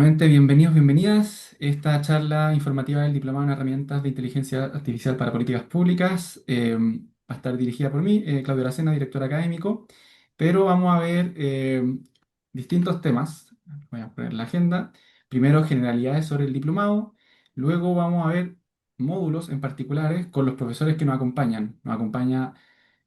Nuevamente, bienvenidos, bienvenidas. Esta charla informativa del Diplomado en Herramientas de Inteligencia Artificial para Políticas Públicas va a estar dirigida por mí, Claudio Aracena, director académico, pero vamos a ver distintos temas. Voy a poner la agenda. Primero, generalidades sobre el diplomado. Luego vamos a ver módulos en particulares con los profesores que nos acompañan. Nos acompaña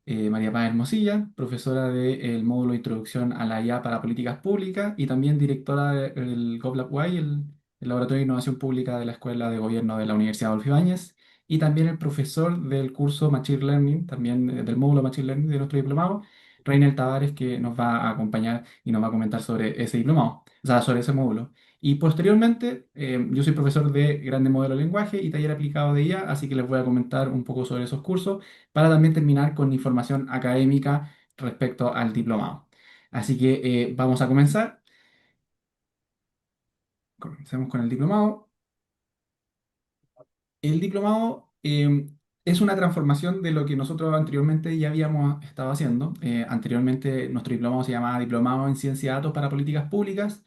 María Paz Hermosilla, profesora del módulo de Introducción a la IA para Políticas Públicas y también directora del GovLab UAI, el Laboratorio de Innovación Pública de la Escuela de Gobierno de la Universidad Adolfo Ibáñez, y también el profesor del curso Machine Learning, también del módulo Machine Learning de nuestro diplomado, Reinel Tavares, que nos va a acompañar y nos va a comentar sobre ese diplomado, o sea, sobre ese módulo. Y posteriormente, yo soy profesor de Grande Modelo de Lenguaje y Taller Aplicado de IA, así que les voy a comentar un poco sobre esos cursos para también terminar con información académica respecto al diplomado. Así que vamos a comenzar. Comencemos con el diplomado. El diplomado es una transformación de lo que nosotros anteriormente ya habíamos estado haciendo. Anteriormente nuestro diplomado se llamaba Diplomado en Ciencia de Datos para Políticas Públicas.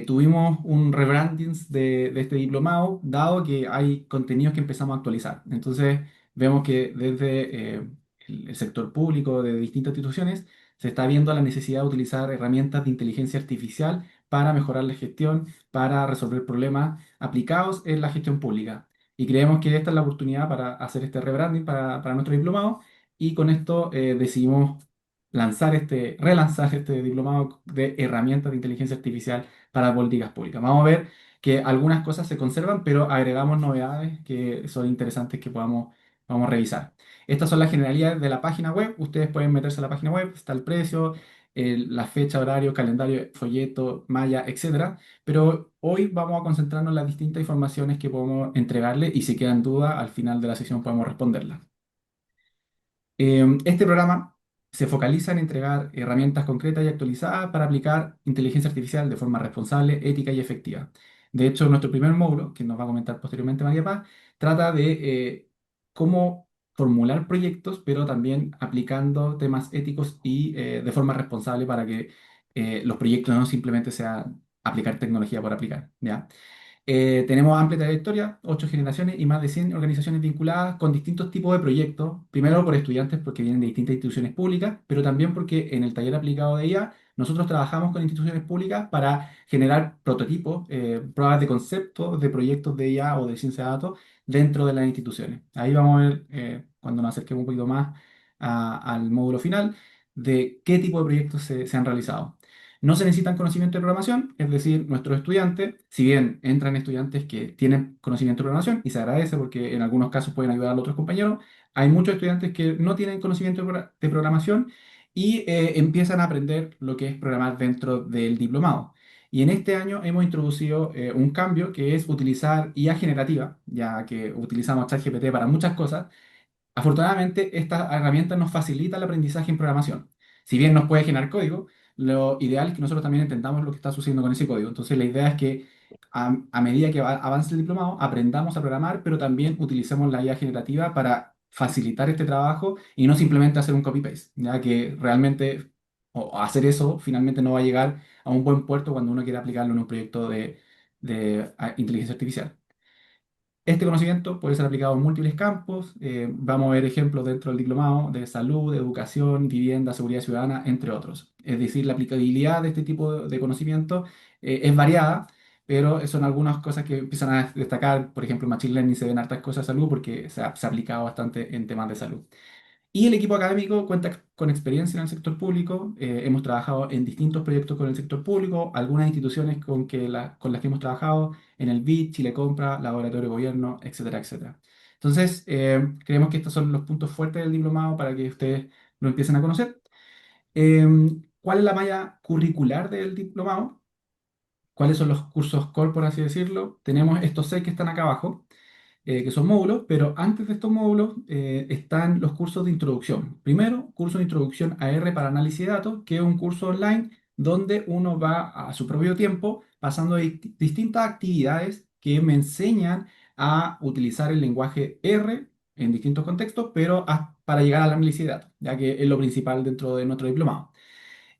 Tuvimos un rebranding de este diplomado, dado que hay contenidos que empezamos a actualizar. Entonces, vemos que desde el sector público, de distintas instituciones, se está viendo la necesidad de utilizar herramientas de inteligencia artificial para mejorar la gestión, para resolver problemas aplicados en la gestión pública. Y creemos que esta es la oportunidad para hacer este rebranding para nuestro diplomado, y con esto decidimos relanzar este diplomado de herramientas de inteligencia artificial para políticas públicas. Vamos a ver que algunas cosas se conservan, pero agregamos novedades que son interesantes que vamos a revisar. Estas son las generalidades de la página web. Ustedes pueden meterse a la página web, está el precio, la fecha, horario, calendario, folleto, malla, etcétera. Pero hoy vamos a concentrarnos en las distintas informaciones que podemos entregarle, y si quedan dudas, al final de la sesión podemos responderlas. Este programa se focaliza en entregar herramientas concretas y actualizadas para aplicar inteligencia artificial de forma responsable, ética y efectiva. De hecho, nuestro primer módulo, que nos va a comentar posteriormente María Paz, trata de cómo formular proyectos, pero también aplicando temas éticos y de forma responsable para que los proyectos no simplemente sean aplicar tecnología por aplicar, ¿ya? Tenemos amplia trayectoria, 8 generaciones y más de 100 organizaciones vinculadas con distintos tipos de proyectos, primero por estudiantes porque vienen de distintas instituciones públicas, pero también porque en el taller aplicado de IA nosotros trabajamos con instituciones públicas para generar prototipos, pruebas de concepto de proyectos de IA o de ciencia de datos dentro de las instituciones. Ahí vamos a ver, cuando nos acerquemos un poquito más al módulo final, de qué tipo de proyectos se han realizado. No se necesitan conocimiento de programación, es decir, nuestros estudiantes, si bien entran estudiantes que tienen conocimiento de programación, y se agradece porque en algunos casos pueden ayudar a otros compañeros, hay muchos estudiantes que no tienen conocimiento de programación y empiezan a aprender lo que es programar dentro del diplomado. Y en este año hemos introducido un cambio que es utilizar IA generativa, ya que utilizamos ChatGPT para muchas cosas. Afortunadamente, esta herramienta nos facilita el aprendizaje en programación. Si bien nos puede generar código, lo ideal es que nosotros también entendamos lo que está sucediendo con ese código. Entonces, la idea es que a medida que avance el diplomado, aprendamos a programar, pero también utilicemos la IA generativa para facilitar este trabajo y no simplemente hacer un copy-paste, ya que realmente o hacer eso finalmente no va a llegar a un buen puerto cuando uno quiera aplicarlo en un proyecto de inteligencia artificial. Este conocimiento puede ser aplicado en múltiples campos. Vamos a ver ejemplos dentro del diplomado de salud, educación, vivienda, seguridad ciudadana, entre otros. Es decir, la aplicabilidad de este tipo de conocimiento es variada, pero son algunas cosas que empiezan a destacar. Por ejemplo, en Machine Learning se ven hartas cosas de salud porque se ha aplicado bastante en temas de salud. Y el equipo académico cuenta con experiencia en el sector público. Hemos trabajado en distintos proyectos con el sector público, algunas instituciones con las que hemos trabajado en el BID, Chile Compra, Laboratorio de Gobierno, etcétera, etcétera. Entonces, creemos que estos son los puntos fuertes del diplomado para que ustedes lo empiecen a conocer. ¿Cuál es la malla curricular del diplomado? ¿Cuáles son los cursos core, por así decirlo? Tenemos estos 6 que están acá abajo, que son módulos, pero antes de estos módulos están los cursos de introducción. Primero, curso de introducción a R para análisis de datos, que es un curso online donde uno va a su propio tiempo pasando distintas actividades que me enseñan a utilizar el lenguaje R en distintos contextos, pero para llegar al análisis de datos, ya que es lo principal dentro de nuestro diplomado.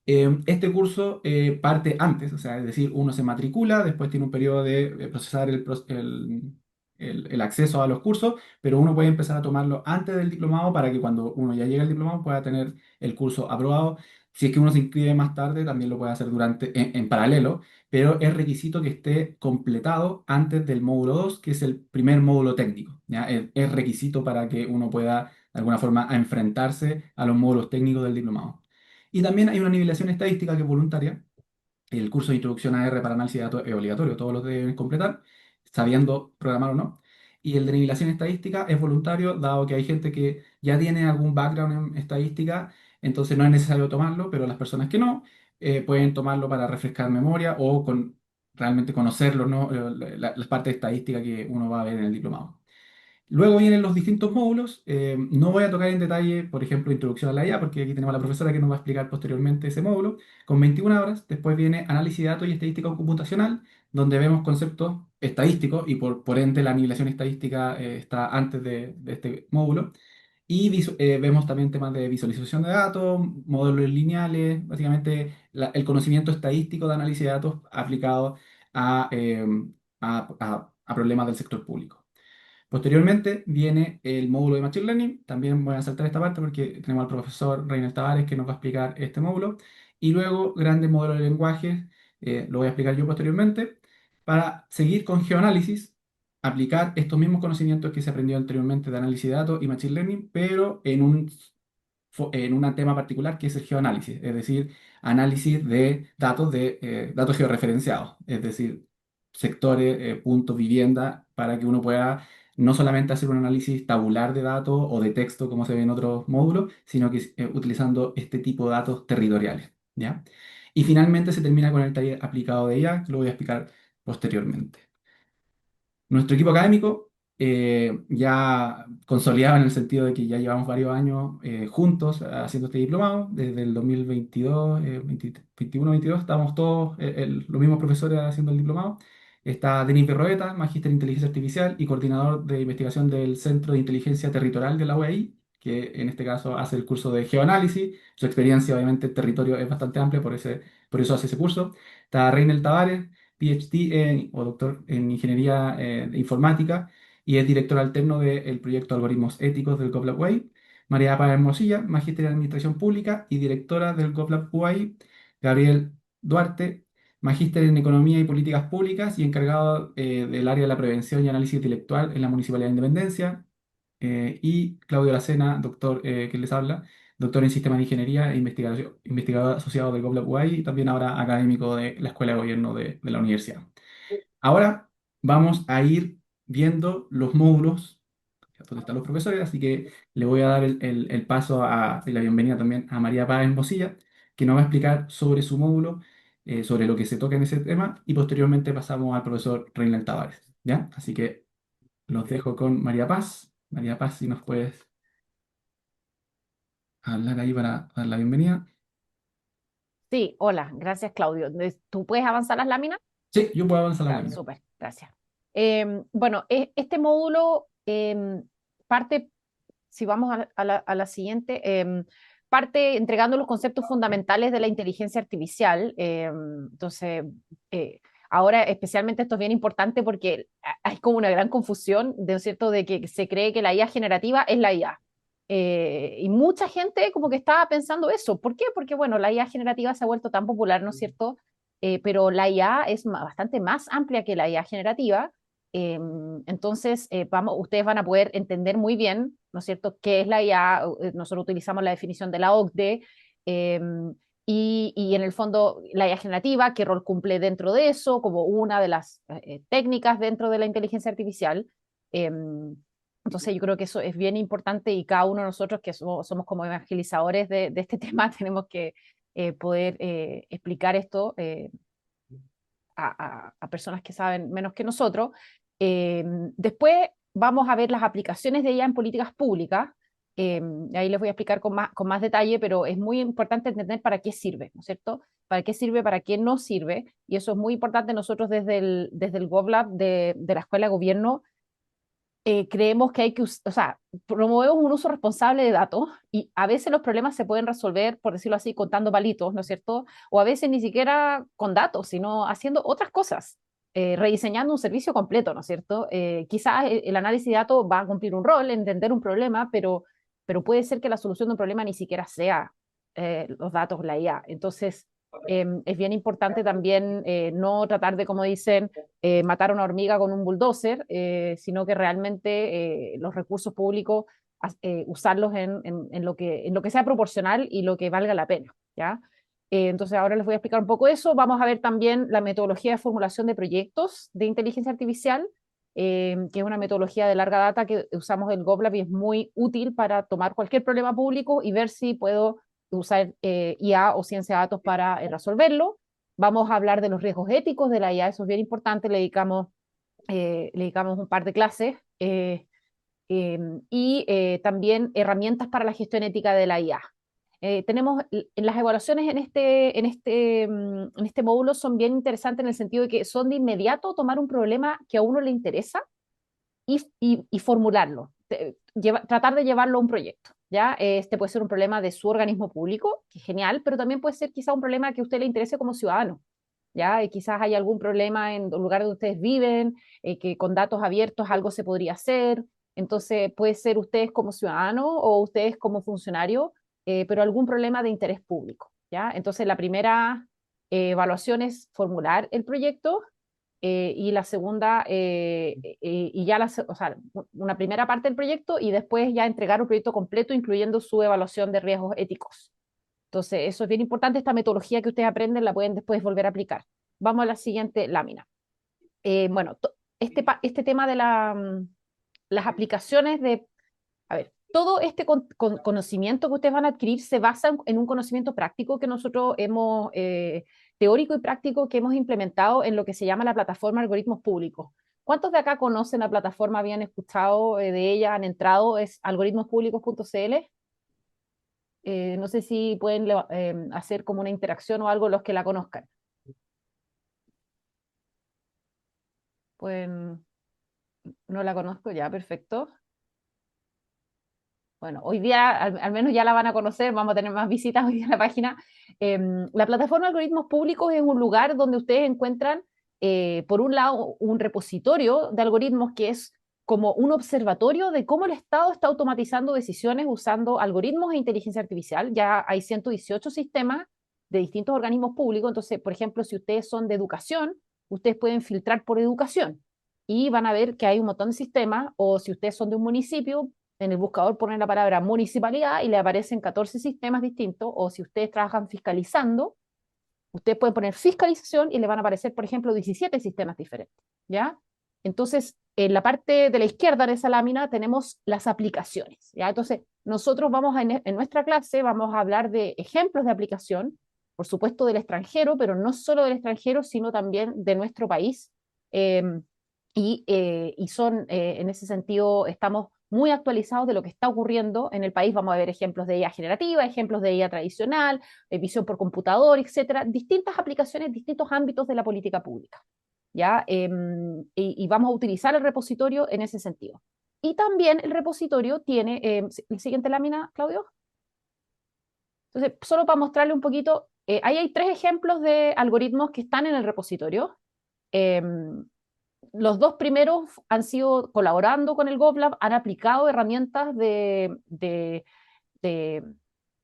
Este curso parte antes, o sea, es decir, uno se matricula, después tiene un periodo de procesar el acceso a los cursos, pero uno puede empezar a tomarlo antes del diplomado para que cuando uno ya llegue al diplomado pueda tener el curso aprobado. Si es que uno se inscribe más tarde, también lo puede hacer en paralelo, pero es requisito que esté completado antes del módulo 2, que es el primer módulo técnico, ¿ya? Es requisito para que uno pueda, de alguna forma, a enfrentarse a los módulos técnicos del diplomado. Y también hay una nivelación estadística que es voluntaria. El curso de introducción a R para análisis de datos es obligatorio, todos los deben completar, sabiendo programar o no. Y el de nivelación estadística es voluntario, dado que hay gente que ya tiene algún background en estadística, entonces no es necesario tomarlo, pero las personas que no, pueden tomarlo para refrescar memoria o realmente conocerlo, ¿no? Las partes de estadística que uno va a ver en el diplomado. Luego vienen los distintos módulos. No voy a tocar en detalle, por ejemplo, introducción a la IA, porque aquí tenemos a la profesora que nos va a explicar posteriormente ese módulo, con 21 horas. Después viene análisis de datos y estadística computacional, donde vemos conceptos estadísticos y por ende la nivelación estadística está antes de este módulo. Y vemos también temas de visualización de datos, modelos lineales, básicamente el conocimiento estadístico de análisis de datos aplicado a problemas del sector público. Posteriormente viene el módulo de Machine Learning. También voy a saltar esta parte porque tenemos al profesor Reinel Tavares que nos va a explicar este módulo. Y luego grandes modelos de lenguaje, lo voy a explicar yo posteriormente, para seguir con geoanálisis, aplicar estos mismos conocimientos que se aprendió anteriormente de análisis de datos y Machine Learning, pero en un tema particular que es el geoanálisis, es decir, análisis de datos georreferenciados, es decir, sectores, puntos, vivienda, para que uno pueda no solamente hacer un análisis tabular de datos o de texto como se ve en otros módulos, sino que utilizando este tipo de datos territoriales, ¿ya? Y finalmente se termina con el taller aplicado de IA, que lo voy a explicar posteriormente. Nuestro equipo académico ya consolidado en el sentido de que ya llevamos varios años juntos haciendo este diplomado, desde el 2022, 21-22, estamos todos los mismos profesores haciendo el diplomado. Está Denis Berroeta, magíster en inteligencia artificial y coordinador de investigación del Centro de Inteligencia Territorial de la UAI, que en este caso hace el curso de geoanálisis. Su experiencia, obviamente, en territorio es bastante amplia, por eso hace ese curso. Está Reinel Tavares, PhD o doctor en Ingeniería de Informática y es director alterno del proyecto Algoritmos Éticos del GovLab UAI. María Paz Hermosilla, magíster en Administración Pública y directora del GovLab UAI. Gabriel Duarte, magíster en Economía y Políticas Públicas y encargado del área de la prevención y análisis intelectual en la Municipalidad de Independencia. Y Claudio Lacena, doctor que les habla, doctor en Sistemas de Ingeniería e investigador asociado del GovLab UAI y también ahora académico de la Escuela de Gobierno de la universidad. Ahora vamos a ir viendo los módulos donde están los profesores, así que le voy a dar el paso y la bienvenida también a María Paz Mosilla, que nos va a explicar sobre su módulo, sobre lo que se toca en ese tema, y posteriormente pasamos al profesor Reinald Tavares, ¿ya? Así que los dejo con María Paz. María Paz, si nos puedes hablar ahí para dar la bienvenida. Sí, hola, gracias Claudio. ¿Tú puedes avanzar las láminas? Sí, yo puedo avanzar la Ya, lámina. súper, gracias. Bueno, este módulo parte, si vamos a la siguiente, parte entregando los conceptos fundamentales de la inteligencia artificial. Entonces, eh, ahora especialmente esto es bien importante porque hay como una gran confusión, ¿no es cierto?, de que se cree que la IA generativa es la IA. Y mucha gente como que estaba pensando eso. ¿Por qué? Porque, bueno, la IA generativa se ha vuelto tan popular, ¿no es cierto? Pero la IA es bastante más amplia que la IA generativa. Entonces, ustedes van a poder entender muy bien, ¿no es cierto?, qué es la IA. Nosotros utilizamos la definición de la OCDE, y en el fondo la IA generativa, qué rol cumple dentro de eso, como una de las técnicas dentro de la inteligencia artificial. Entonces yo creo que eso es bien importante y cada uno de nosotros que somos como evangelizadores de este tema tenemos que poder explicar esto a personas que saben menos que nosotros. Después vamos a ver las aplicaciones de ella en políticas públicas. Ahí les voy a explicar con más detalle, pero es muy importante entender para qué sirve, ¿no es cierto? Para qué sirve, para qué no sirve. Y eso es muy importante nosotros desde el GovLab de la Escuela de Gobierno. creemos que hay que, o sea, promovemos un uso responsable de datos y a veces los problemas se pueden resolver, por decirlo así, contando palitos, ¿no es cierto? O a veces ni siquiera con datos, sino haciendo otras cosas, rediseñando un servicio completo, ¿no es cierto? Quizás el análisis de datos va a cumplir un rol, entender un problema, pero puede ser que la solución de un problema ni siquiera sea los datos, la IA. Entonces, es bien importante también no tratar de, como dicen, matar a una hormiga con un bulldozer, sino que realmente los recursos públicos usarlos en lo que sea proporcional y lo que valga la pena, ¿ya? Entonces ahora les voy a explicar un poco eso. Vamos a ver también la metodología de formulación de proyectos de inteligencia artificial, que es una metodología de larga data que usamos en GovLab y es muy útil para tomar cualquier problema público y ver si puedo usar IA o ciencia de datos para resolverlo. Vamos a hablar de los riesgos éticos de la IA, eso es bien importante, le dedicamos un par de clases, eh, y también herramientas para la gestión ética de la IA. Tenemos en las evaluaciones en este módulo son bien interesantes en el sentido de que son de inmediato tomar un problema que a uno le interesa y formularlo, tratar de llevarlo a un proyecto. ¿Ya? Este puede ser un problema de su organismo público, que es genial, pero también puede ser quizá un problema que a usted le interese como ciudadano. ¿Ya? Quizás hay algún problema en el lugar donde ustedes viven, que con datos abiertos algo se podría hacer. Entonces, puede ser ustedes como ciudadano o ustedes como funcionario, pero algún problema de interés público. ¿Ya? Entonces, la primera evaluación es formular el proyecto y la segunda, y ya o sea, una primera parte del proyecto y después ya entregar un proyecto completo, incluyendo su evaluación de riesgos éticos. Entonces, eso es bien importante, esta metodología que ustedes aprenden la pueden después volver a aplicar. Vamos a la siguiente lámina. Bueno, este tema de las aplicaciones de, a ver, todo este conocimiento que ustedes van a adquirir se basa en un conocimiento práctico que nosotros hemos, teórico y práctico que hemos implementado en lo que se llama la plataforma Algoritmos Públicos. ¿Cuántos de acá conocen la plataforma, habían escuchado de ella, han entrado? Es algoritmospúblicos.cl. No sé si pueden hacer como una interacción o algo los que la conozcan. Pueden, no la conozco, ya, perfecto. Bueno, hoy día al menos ya la van a conocer, vamos a tener más visitas hoy día en la página. La plataforma de algoritmos públicos es un lugar donde ustedes encuentran, por un lado, un repositorio de algoritmos que es como un observatorio de cómo el Estado está automatizando decisiones usando algoritmos e inteligencia artificial. Ya hay 118 sistemas de distintos organismos públicos. Entonces, por ejemplo, si ustedes son de educación, ustedes pueden filtrar por educación y van a ver que hay un montón de sistemas, o si ustedes son de un municipio, en el buscador ponen la palabra municipalidad y le aparecen 14 sistemas distintos, o si ustedes trabajan fiscalizando, ustedes pueden poner fiscalización y le van a aparecer, por ejemplo, 17 sistemas diferentes, ¿ya? Entonces, en la parte de la izquierda de esa lámina tenemos las aplicaciones, ¿ya? Entonces, nosotros vamos en nuestra clase, vamos a hablar de ejemplos de aplicación, por supuesto del extranjero, pero no solo del extranjero, sino también de nuestro país. Eh, y son, en ese sentido, estamos muy actualizados de lo que está ocurriendo en el país. Vamos a ver ejemplos de IA generativa, ejemplos de IA tradicional, visión por computador, etcétera, distintas aplicaciones, distintos ámbitos de la política pública. ¿Ya? Y vamos a utilizar el repositorio en ese sentido. Y también el repositorio tiene, la siguiente lámina, Claudio. Entonces, solo para mostrarle un poquito, ahí hay tres ejemplos de algoritmos que están en el repositorio. Eh, los dos primeros han sido colaborando con el GovLab, han aplicado herramientas de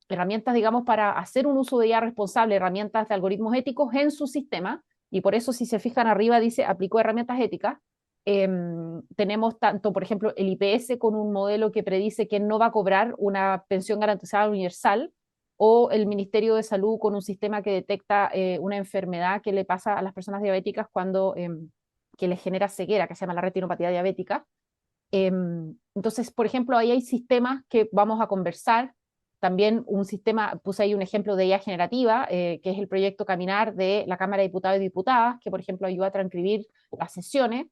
herramientas, digamos, para hacer un uso de IA responsable, herramientas de algoritmos éticos en su sistema, y por eso si se fijan arriba dice aplicó herramientas éticas. Tenemos tanto, por ejemplo, el IPS con un modelo que predice que no va a cobrar una pensión garantizada universal, o el Ministerio de Salud con un sistema que detecta una enfermedad que le pasa a las personas diabéticas cuando que les genera ceguera, que se llama la retinopatía diabética. Entonces, por ejemplo, ahí hay sistemas que vamos a conversar. También un sistema, puse ahí un ejemplo de IA generativa, que es el proyecto Caminar de la Cámara de Diputados y Diputadas, que por ejemplo ayuda a transcribir las sesiones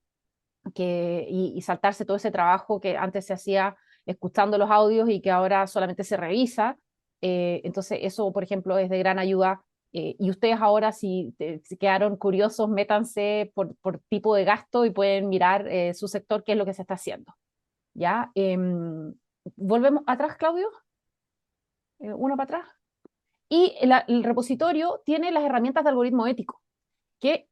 y saltarse todo ese trabajo que antes se hacía escuchando los audios y que ahora solamente se revisa. Entonces, eso, por ejemplo, es de gran ayuda. Y ustedes ahora, si quedaron curiosos, métanse por tipo de gasto y pueden mirar su sector, qué es lo que se está haciendo. ¿Ya? Volvemos atrás, Claudio, uno para atrás. Y el repositorio tiene las herramientas de algoritmo ético, que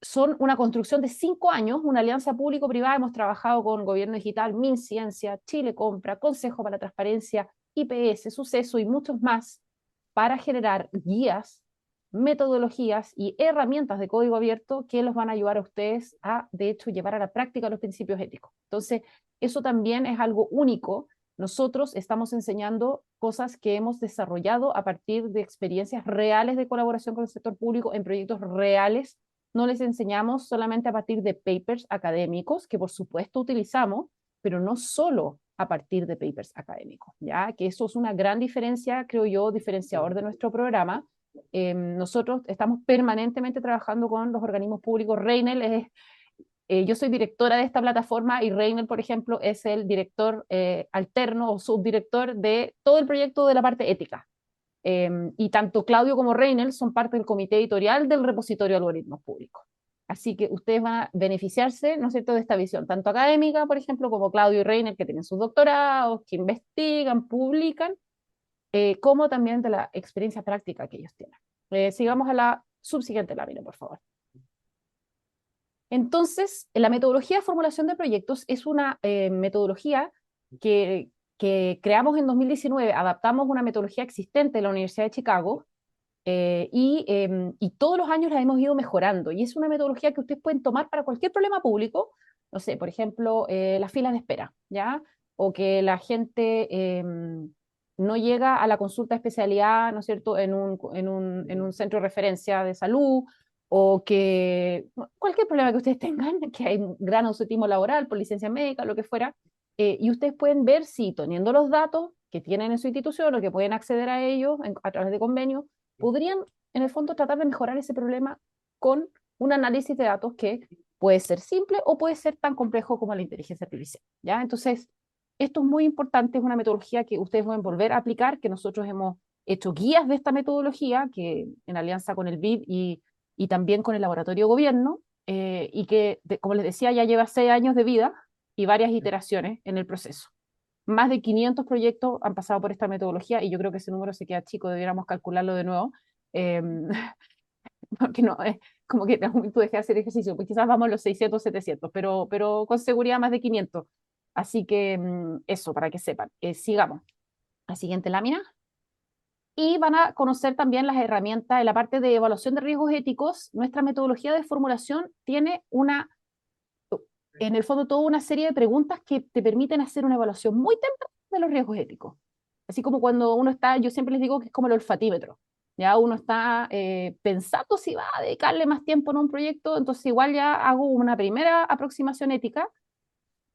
son una construcción de 5 años, una alianza público-privada. Hemos trabajado con Gobierno Digital, MinCiencia, Chile Compra, Consejo para la Transparencia, IPS, Suceso y muchos más para generar guías, metodologías y herramientas de código abierto que los van a ayudar a ustedes a, de hecho, llevar a la práctica los principios éticos. Entonces, eso también es algo único. Nosotros estamos enseñando cosas que hemos desarrollado a partir de experiencias reales de colaboración con el sector público en proyectos reales. No les enseñamos solamente a partir de papers académicos, que por supuesto utilizamos, pero no solo a partir de papers académicos, ¿ya? Que eso es una gran diferencia, creo yo, diferenciador de nuestro programa. Nosotros estamos permanentemente trabajando con los organismos públicos. Reinel es, yo soy directora de esta plataforma y Reinel, por ejemplo, es el director alterno o subdirector de todo el proyecto de la parte ética. Y tanto Claudio como Reinel son parte del comité editorial del repositorio de algoritmos públicos. Así que ustedes van a beneficiarse, ¿no es cierto?, de esta visión, tanto académica, por ejemplo, como Claudio y Reinel, que tienen sus doctorados, que investigan, publican, como también de la experiencia práctica que ellos tienen. Sigamos a la subsiguiente lámina, por favor. Entonces, la metodología de formulación de proyectos es una metodología que creamos en 2019, adaptamos una metodología existente de la Universidad de Chicago, y todos los años la hemos ido mejorando. Y es una metodología que ustedes pueden tomar para cualquier problema público, no sé, por ejemplo, las filas de espera, ¿ya? O que la gente no llega a la consulta de especialidad, ¿no es cierto?, en un centro de referencia de salud, o que cualquier problema que ustedes tengan, que hay un gran ausentismo laboral por licencia médica, lo que fuera, y ustedes pueden ver si, teniendo los datos que tienen en su institución o que pueden acceder a ellos a través de convenios, podrían en el fondo tratar de mejorar ese problema con un análisis de datos que puede ser simple o puede ser tan complejo como la inteligencia artificial, ¿ya? Entonces, esto es muy importante, es una metodología que ustedes pueden volver a aplicar, que nosotros hemos hecho guías de esta metodología, que en alianza con el BID y también con el Laboratorio Gobierno, y que, como les decía, ya lleva 6 años de vida y varias iteraciones en el proceso. Más de 500 proyectos han pasado por esta metodología y yo creo que ese número se queda chico, debiéramos calcularlo de nuevo, eh, porque no, es como que en algún momento dejé de hacer ejercicio, pues quizás vamos a los 600, 700, pero con seguridad más de 500. Así que eso, para que sepan. Sigamos. La siguiente lámina. Y van a conocer también las herramientas en la parte de evaluación de riesgos éticos. Nuestra metodología de formulación tiene en el fondo, toda una serie de preguntas que te permiten hacer una evaluación muy temprana de los riesgos éticos. Así como cuando uno está, yo siempre les digo que es como el olfatímetro. Ya uno está pensando si va a dedicarle más tiempo en un proyecto, entonces igual ya hago una primera aproximación ética,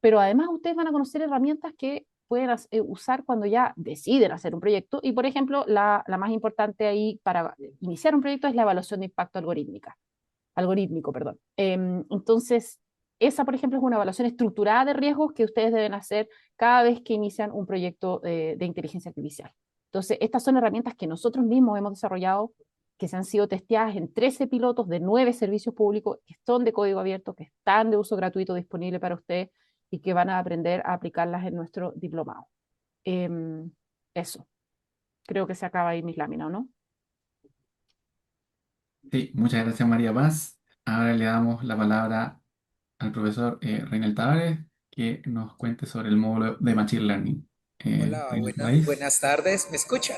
pero además ustedes van a conocer herramientas que pueden usar cuando ya deciden hacer un proyecto. Y por ejemplo, la más importante ahí para iniciar un proyecto es la evaluación de impacto algorítmico, perdón. Entonces, esa, por ejemplo, es una evaluación estructurada de riesgos que ustedes deben hacer cada vez que inician un proyecto de inteligencia artificial. Entonces, estas son herramientas que nosotros mismos hemos desarrollado, que se han sido testeadas en 13 pilotos de 9 servicios públicos que son de código abierto, que están de uso gratuito disponible para ustedes y que van a aprender a aplicarlas en nuestro diplomado. Eso. Creo que se acaba ahí mis láminas, ¿no? Sí, muchas gracias María Paz. Ahora le damos la palabra al profesor Reinel Tavares que nos cuente sobre el módulo de Machine Learning. Hola, Reinel, ¿me oís? buenas tardes, ¿me escucha?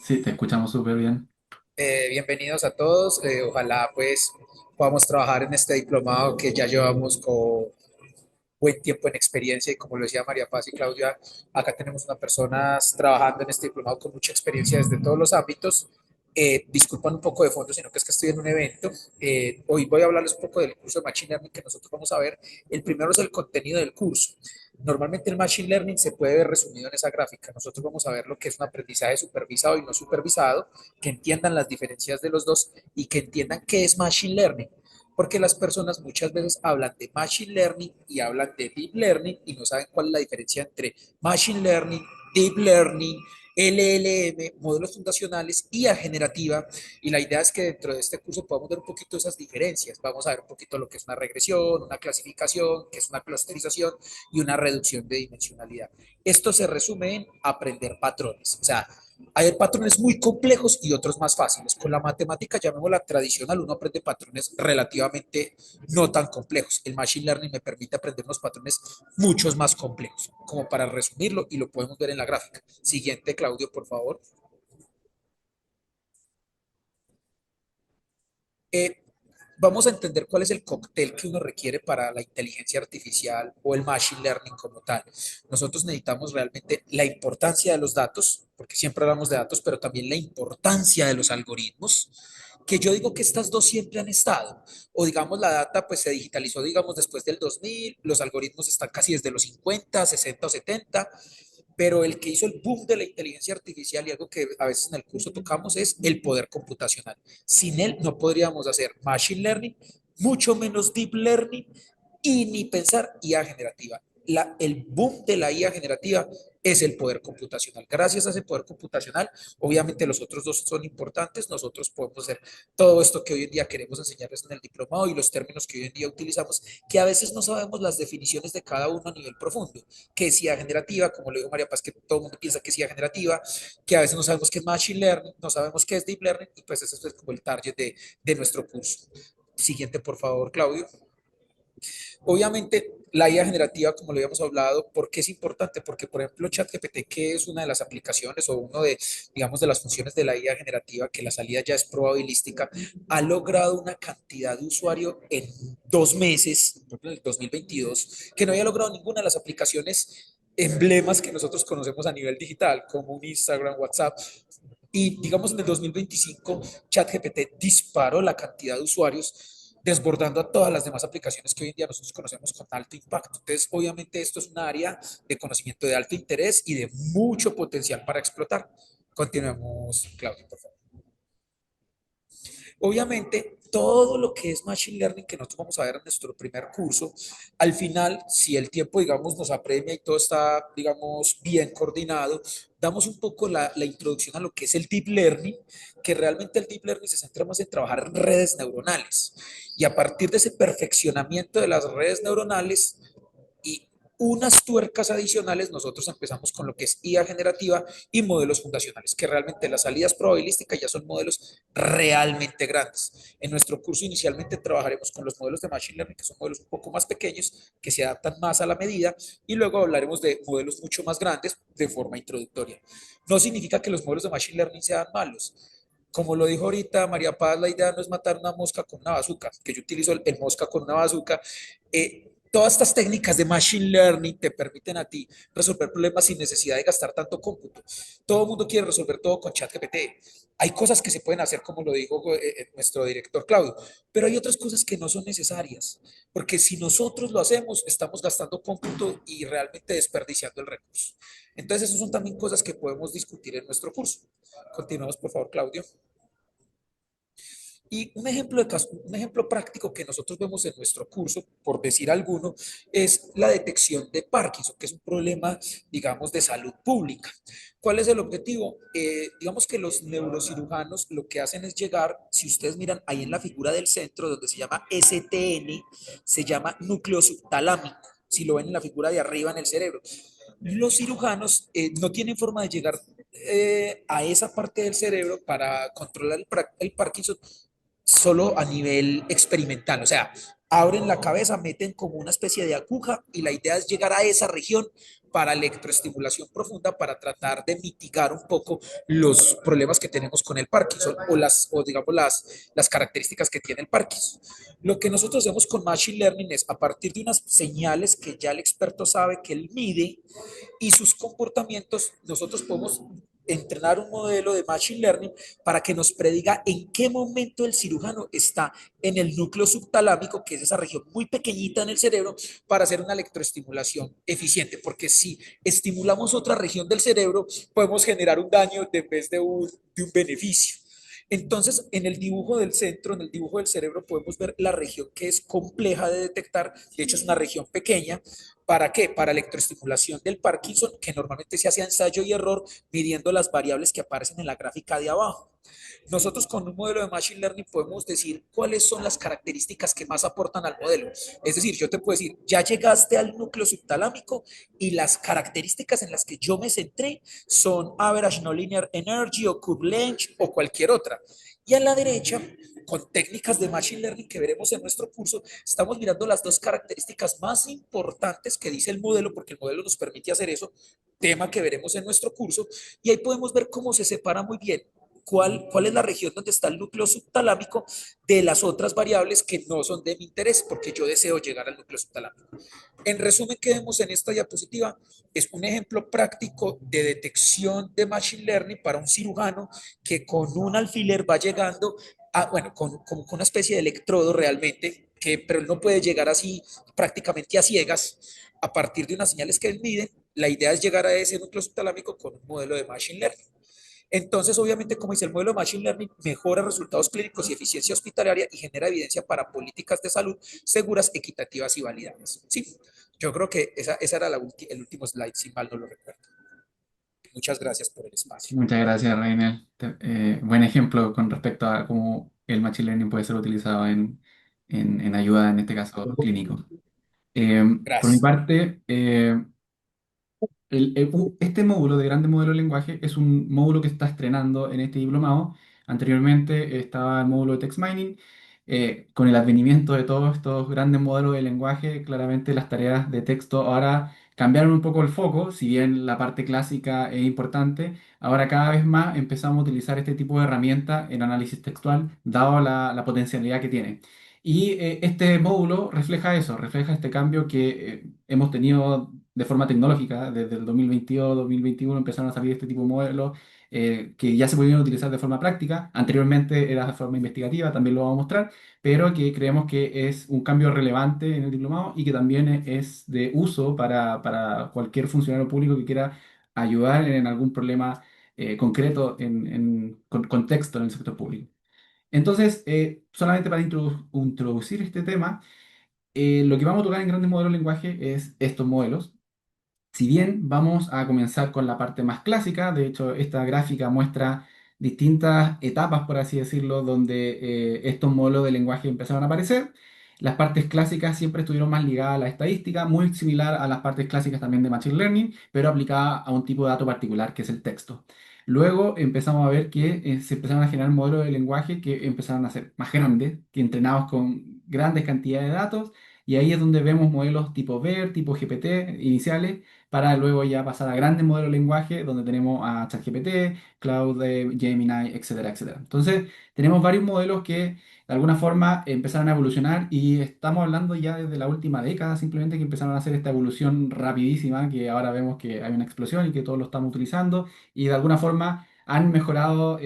Sí, te escuchamos súper bien. Bienvenidos a todos, ojalá pues podamos trabajar en este diplomado que ya llevamos con buen tiempo en experiencia y como lo decía María Paz y Claudia, acá tenemos unas personas trabajando en este diplomado con mucha experiencia desde todos los ámbitos. Disculpan un poco de fondo, sino que es que estoy en un evento. Hoy voy a hablarles un poco del curso de Machine Learning que nosotros vamos a ver. El primero es el contenido del curso. Normalmente el Machine Learning se puede ver resumido en esa gráfica. Nosotros vamos a ver lo que es un aprendizaje supervisado y no supervisado, que entiendan las diferencias de los dos y que entiendan qué es Machine Learning, porque las personas muchas veces hablan de Machine Learning y hablan de Deep Learning y no saben cuál es la diferencia entre Machine Learning, Deep Learning, LLM, modelos fundacionales, IA generativa, y la idea es que dentro de este curso podamos ver un poquito esas diferencias. Vamos a ver un poquito lo que es una regresión, una clasificación, qué es una clusterización y una reducción de dimensionalidad. Esto se resume en aprender patrones. O sea, hay patrones muy complejos y otros más fáciles. Con la matemática, llamémosla tradicional, uno aprende patrones relativamente no tan complejos. El Machine Learning me permite aprender unos patrones muchos más complejos, como para resumirlo, y lo podemos ver en la gráfica. Siguiente, Claudio, por favor. Eh, Vamos a entender cuál es el cóctel que uno requiere para la inteligencia artificial o el machine learning como tal. Nosotros necesitamos realmente la importancia de los datos, porque siempre hablamos de datos, pero también la importancia de los algoritmos, que yo digo que estas dos siempre han estado, o digamos la data pues se digitalizó digamos después del 2000, los algoritmos están casi desde los 50, 60 o 70, pero el que hizo el boom de la inteligencia artificial y algo que a veces en el curso tocamos es el poder computacional. Sin él no podríamos hacer machine learning, mucho menos deep learning y ni pensar IA generativa. El boom de la IA generativa es el poder computacional. Gracias a ese poder computacional, obviamente los otros dos son importantes, nosotros podemos hacer todo esto que hoy en día queremos enseñarles en el diplomado y los términos que hoy en día utilizamos, que a veces no sabemos las definiciones de cada uno a nivel profundo. ¿Qué es IA generativa? Como le dijo María Paz, que todo el mundo piensa que es IA generativa, que a veces no sabemos qué es Machine Learning, no sabemos qué es Deep Learning, y pues eso es como el target de nuestro curso. Siguiente, por favor, Claudio. Obviamente, la IA generativa, como lo habíamos hablado, ¿por qué es importante? Porque, por ejemplo, ChatGPT, que es una de las aplicaciones o uno de, digamos, de las funciones de la IA generativa, que la salida ya es probabilística, ha logrado una cantidad de usuario en 2 meses, por ejemplo, en el 2022, que no había logrado ninguna de las aplicaciones emblemas que nosotros conocemos a nivel digital, como un Instagram, WhatsApp. Y digamos en el 2025, ChatGPT disparó la cantidad de usuarios, desbordando a todas las demás aplicaciones que hoy en día nosotros conocemos con alto impacto. Entonces, obviamente, esto es un área de conocimiento de alto interés y de mucho potencial para explotar. Continuemos, Claudio, por favor. Obviamente, todo lo que es Machine Learning que nosotros vamos a ver en nuestro primer curso, al final, si el tiempo, digamos, nos apremia y todo está, digamos, bien coordinado, damos un poco la introducción a lo que es el Deep Learning, que realmente el Deep Learning se centra más en trabajar en redes neuronales. Y a partir de ese perfeccionamiento de las redes neuronales, y unas tuercas adicionales, nosotros empezamos con lo que es IA generativa y modelos fundacionales, que realmente las salidas probabilísticas ya son modelos realmente grandes. En nuestro curso inicialmente trabajaremos con los modelos de Machine Learning, que son modelos un poco más pequeños, que se adaptan más a la medida, y luego hablaremos de modelos mucho más grandes de forma introductoria. No significa que los modelos de Machine Learning sean malos. Como lo dijo ahorita María Paz, la idea no es matar una mosca con una bazuca, que yo utilizo el mosca con una bazuca. Todas estas técnicas de Machine Learning te permiten a ti resolver problemas sin necesidad de gastar tanto cómputo. Todo el mundo quiere resolver todo con ChatGPT. Hay cosas que se pueden hacer, como lo dijo nuestro director Claudio, pero hay otras cosas que no son necesarias, porque si nosotros lo hacemos, estamos gastando cómputo y realmente desperdiciando el recurso. Entonces, esas son también cosas que podemos discutir en nuestro curso. Continuamos, por favor, Claudio. Y un ejemplo práctico que nosotros vemos en nuestro curso, por decir alguno, es la detección de Parkinson, que es un problema, digamos, de salud pública. ¿Cuál es el objetivo? Digamos que los neurocirujanos lo que hacen es llegar, si ustedes miran ahí en la figura del centro, donde se llama STN, se llama núcleo subtalámico, si lo ven en la figura de arriba en el cerebro. Los cirujanos no tienen forma de llegar a esa parte del cerebro para controlar el Parkinson solo a nivel experimental. O sea, abren la cabeza, meten como una especie de aguja y la idea es llegar a esa región para electroestimulación profunda para tratar de mitigar un poco los problemas que tenemos con el Parkinson o digamos las características que tiene el Parkinson. Lo que nosotros hacemos con Machine Learning es a partir de unas señales que ya el experto sabe que él mide y sus comportamientos, nosotros podemos entrenar un modelo de Machine Learning para que nos prediga en qué momento el cirujano está en el núcleo subtalámico, que es esa región muy pequeñita en el cerebro, para hacer una electroestimulación eficiente, porque si estimulamos otra región del cerebro, podemos generar un daño en vez de un beneficio. Entonces, en el dibujo del centro, en el dibujo del cerebro, podemos ver la región que es compleja de detectar, de hecho es una región pequeña, ¿Para qué? Para electroestimulación del Parkinson, que normalmente se hace a ensayo y error midiendo las variables que aparecen en la gráfica de abajo. Nosotros con un modelo de Machine Learning podemos decir cuáles son las características que más aportan al modelo. Es decir, yo te puedo decir, ya llegaste al núcleo subtalámico y las características en las que yo me centré son average nonlinear energy o curve length o cualquier otra. Y a la derecha, con técnicas de Machine Learning que veremos en nuestro curso, estamos mirando las dos características más importantes que dice el modelo, porque el modelo nos permite hacer eso, tema que veremos en nuestro curso, y ahí podemos ver cómo se separa muy bien cuál es la región donde está el núcleo subtalámico de las otras variables que no son de mi interés, porque yo deseo llegar al núcleo subtalámico. En resumen, que vemos en esta diapositiva es un ejemplo práctico de detección de Machine Learning para un cirujano que con un alfiler va llegando a, bueno, con una especie de electrodo realmente, pero él no puede llegar así prácticamente a ciegas a partir de unas señales que él mide. La idea es llegar a ese núcleo subtalámico con un modelo de Machine Learning. Entonces, obviamente, como dice el modelo de Machine Learning, mejora resultados clínicos y eficiencia hospitalaria y genera evidencia para políticas de salud seguras, equitativas y validadas. Sí, yo creo que esa era el último slide, si mal no lo recuerdo. Muchas gracias por el espacio. Muchas gracias, Reinel. Buen ejemplo con respecto a cómo el Machine Learning puede ser utilizado en ayuda, en este caso, clínico. Por mi Gracias. parte, este módulo de grandes modelos de lenguaje es un módulo que está estrenando en este diplomado. Anteriormente estaba el módulo de text mining. Con el advenimiento de todos estos grandes modelos de lenguaje, claramente las tareas de texto ahora cambiaron un poco el foco. Si bien la parte clásica es importante, ahora cada vez más empezamos a utilizar este tipo de herramientas en análisis textual, dado la potencialidad que tiene. Y este módulo refleja eso, refleja este cambio que hemos tenido de forma tecnológica. Desde el 2022-2021 empezaron a salir este tipo de modelos que ya se podían utilizar de forma práctica. Anteriormente era de forma investigativa, también lo vamos a mostrar, pero que creemos que es un cambio relevante en el diplomado y que también es de uso para cualquier funcionario público que quiera ayudar en algún problema concreto con contexto en el sector público. Entonces, solamente para introducir este tema, lo que vamos a tocar en grandes modelos de lenguaje es estos modelos. Si bien vamos a comenzar con la parte más clásica, de hecho esta gráfica muestra distintas etapas, por así decirlo, donde estos modelos de lenguaje empezaron a aparecer. Las partes clásicas siempre estuvieron más ligadas a la estadística, muy similar a las partes clásicas también de Machine Learning, pero aplicada a un tipo de dato particular, que es el texto. Luego empezamos a ver que se empezaron a generar modelos de lenguaje que empezaron a ser más grandes, que entrenados con grandes cantidades de datos, y ahí es donde vemos modelos tipo BERT, tipo GPT iniciales, para luego ya pasar a grandes modelos de lenguaje, donde tenemos a ChatGPT, Claude, Gemini, etcétera, etcétera. Entonces, tenemos varios modelos que de alguna forma empezaron a evolucionar y estamos hablando ya desde la última década, simplemente que empezaron a hacer esta evolución rapidísima, que ahora vemos que hay una explosión y que todos lo estamos utilizando y de alguna forma han mejorado.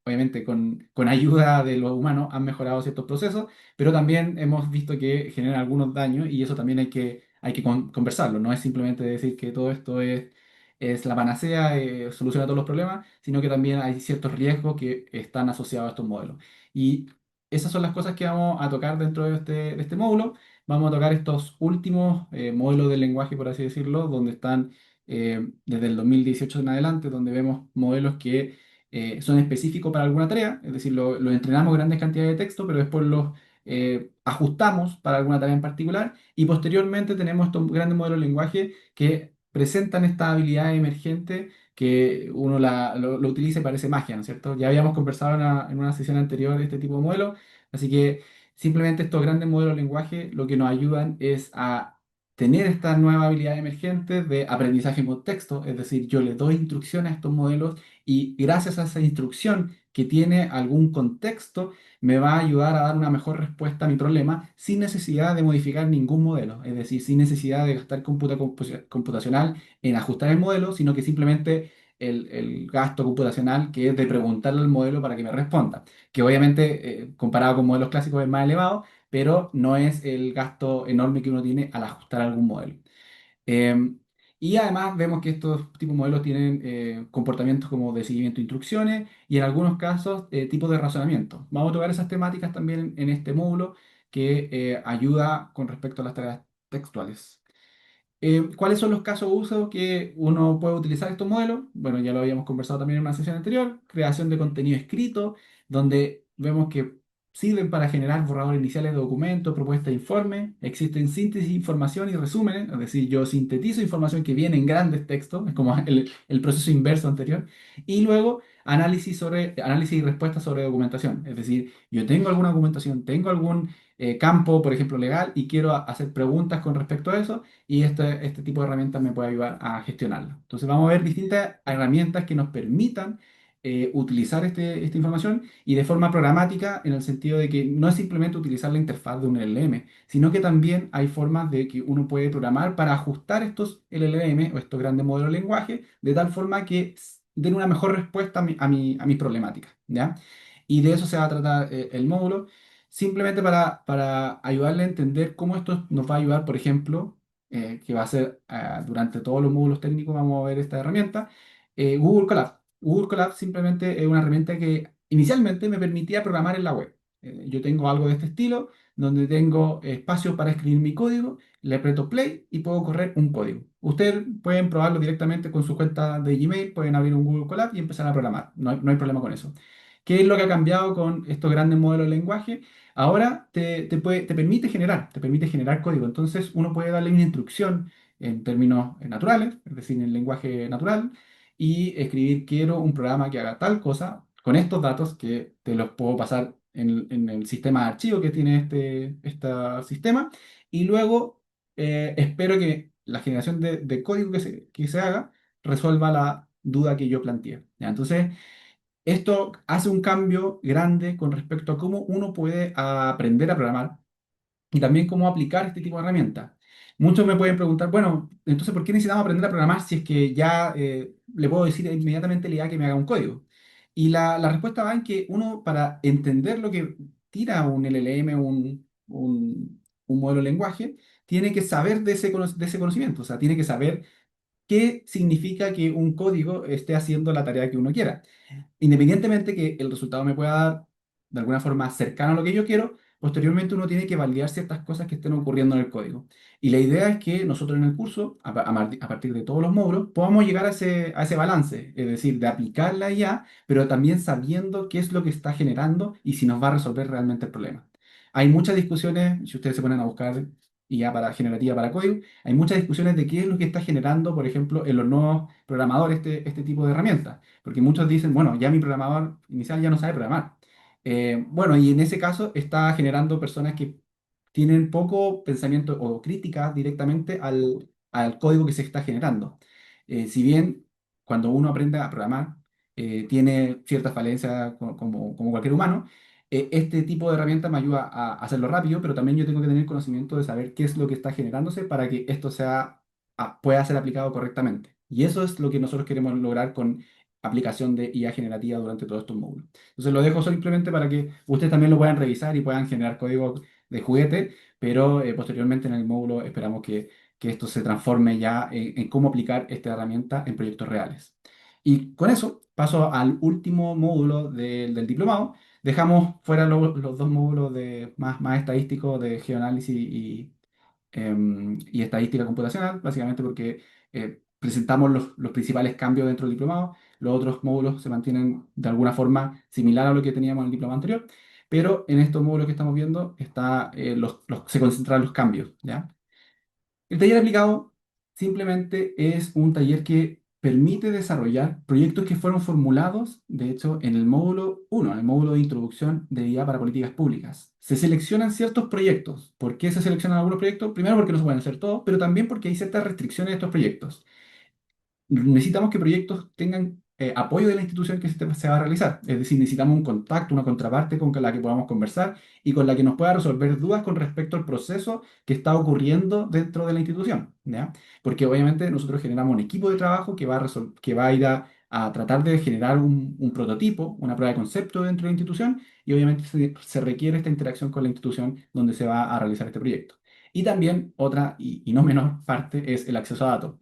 Obviamente con ayuda de los humanos han mejorado ciertos procesos, pero también hemos visto que generan algunos daños y eso también hay que conversarlo. No es simplemente decir que todo esto es la panacea, soluciona todos los problemas, sino que también hay ciertos riesgos que están asociados a estos modelos. Y esas son las cosas que vamos a tocar dentro de este módulo. Vamos a tocar estos últimos modelos de lenguaje, por así decirlo, donde están desde el 2018 en adelante, donde vemos modelos que son específicos para alguna tarea, es decir, lo entrenamos grandes cantidades de texto, pero después los ajustamos para alguna tarea en particular y posteriormente tenemos estos grandes modelos de lenguaje que presentan esta habilidad emergente que uno lo utiliza y parece magia, ¿no es cierto? Ya habíamos conversado en una sesión anterior de este tipo de modelos, así que simplemente estos grandes modelos de lenguaje lo que nos ayudan es a tener estas nuevas habilidades emergentes de aprendizaje por texto, es decir, yo le doy instrucciones a estos modelos y gracias a esa instrucción que tiene algún contexto, me va a ayudar a dar una mejor respuesta a mi problema sin necesidad de modificar ningún modelo, es decir, sin necesidad de gastar computacional en ajustar el modelo, sino que simplemente el gasto computacional que es de preguntarle al modelo para que me responda, que obviamente comparado con modelos clásicos es más elevado, pero no es el gasto enorme que uno tiene al ajustar algún modelo. Em, y además vemos que estos tipos de modelos tienen comportamientos como de seguimiento de instrucciones y en algunos casos tipos de razonamiento. Vamos a tocar esas temáticas también en este módulo que ayuda con respecto a las tareas textuales. ¿Cuáles son los casos de uso que uno puede utilizar estos modelos? Bueno, ya lo habíamos conversado también en una sesión anterior, creación de contenido escrito, donde vemos que sirven para generar borradores iniciales de documentos, propuestas de informe, existen síntesis, información y resúmenes, es decir, yo sintetizo información que viene en grandes textos, es como el proceso inverso anterior, y luego análisis y respuestas sobre documentación, es decir, yo tengo alguna documentación, tengo algún campo, por ejemplo, legal, y quiero hacer preguntas con respecto a eso y este tipo de herramientas me puede ayudar a gestionarlo. Entonces vamos a ver distintas herramientas que nos permitan utilizar esta información y de forma programática en el sentido de que no es simplemente utilizar la interfaz de un LLM, sino que también hay formas de que uno puede programar para ajustar estos LLM o estos grandes modelos de lenguaje de tal forma que den una mejor respuesta a mis problemáticas, ¿ya? Y de eso se va a tratar el módulo, simplemente para ayudarle a entender cómo esto nos va a ayudar, por ejemplo, que va a ser durante todos los módulos técnicos, vamos a ver esta herramienta, Google Colab. Google Colab simplemente es una herramienta que inicialmente me permitía programar en la web. Yo tengo algo de este estilo, donde tengo espacio para escribir mi código, le aprieto play y puedo correr un código. Ustedes pueden probarlo directamente con su cuenta de Gmail, pueden abrir un Google Colab y empezar a programar. No hay problema con eso. ¿Qué es lo que ha cambiado con estos grandes modelos de lenguaje? Ahora te permite generar código. Entonces uno puede darle una instrucción en términos naturales, es decir, en lenguaje natural, y escribir quiero un programa que haga tal cosa con estos datos que te los puedo pasar en el sistema de archivo que tiene este sistema. Y luego espero que la generación de código que se haga resuelva la duda que yo planteé. ¿Ya? Entonces, esto hace un cambio grande con respecto a cómo uno puede aprender a programar y también cómo aplicar este tipo de herramientas. Muchos me pueden preguntar, bueno, entonces, ¿por qué necesitamos aprender a programar si es que ya le puedo decir inmediatamente a la IA que me haga un código? Y la respuesta va en que uno, para entender lo que tira un LLM, un modelo de lenguaje, tiene que saber de ese conocimiento, o sea, tiene que saber qué significa que un código esté haciendo la tarea que uno quiera. Independientemente que el resultado me pueda dar de alguna forma cercano a lo que yo quiero, posteriormente uno tiene que validar ciertas cosas que estén ocurriendo en el código. Y la idea es que nosotros en el curso, a partir de todos los módulos, podamos llegar a ese balance, es decir, de aplicar la IA, pero también sabiendo qué es lo que está generando y si nos va a resolver realmente el problema. Hay muchas discusiones, si ustedes se ponen a buscar IA generativa para código, hay muchas discusiones de qué es lo que está generando, por ejemplo, en los nuevos programadores este tipo de herramientas. Porque muchos dicen, bueno, ya mi programador inicial ya no sabe programar. Bueno, y en ese caso está generando personas que tienen poco pensamiento o crítica directamente al código que se está generando. Si bien cuando uno aprende a programar tiene ciertas falencias como cualquier humano, este tipo de herramienta me ayuda a hacerlo rápido, pero también yo tengo que tener conocimiento de saber qué es lo que está generándose para que esto pueda ser aplicado correctamente. Y eso es lo que nosotros queremos lograr con aplicación de IA generativa durante todos estos módulos. Entonces lo dejo simplemente para que ustedes también lo puedan revisar y puedan generar código de juguete, pero posteriormente en el módulo esperamos que esto se transforme ya en cómo aplicar esta herramienta en proyectos reales. Y con eso paso al último módulo del diplomado. Dejamos fuera los dos módulos más estadísticos de geoanálisis y estadística computacional, básicamente porque presentamos los principales cambios dentro del diplomado. Los otros módulos se mantienen de alguna forma similar a lo que teníamos en el diplomado anterior, pero en estos módulos que estamos viendo se concentran los cambios, ¿ya? El taller aplicado simplemente es un taller que permite desarrollar proyectos que fueron formulados, de hecho, en el módulo 1, en el módulo de introducción de IA para políticas públicas. Se seleccionan ciertos proyectos. ¿Por qué se seleccionan algunos proyectos? Primero porque no se pueden hacer todos, pero también porque hay ciertas restricciones de estos proyectos. Necesitamos que proyectos tengan apoyo de la institución que se va a realizar. Es decir, necesitamos un contacto, una contraparte con la que podamos conversar y con la que nos pueda resolver dudas con respecto al proceso que está ocurriendo dentro de la institución, ¿ya? Porque obviamente nosotros generamos un equipo de trabajo que va a ir a tratar de generar un prototipo, una prueba de concepto dentro de la institución y obviamente se requiere esta interacción con la institución donde se va a realizar este proyecto. Y también otra y no menor parte es el acceso a datos.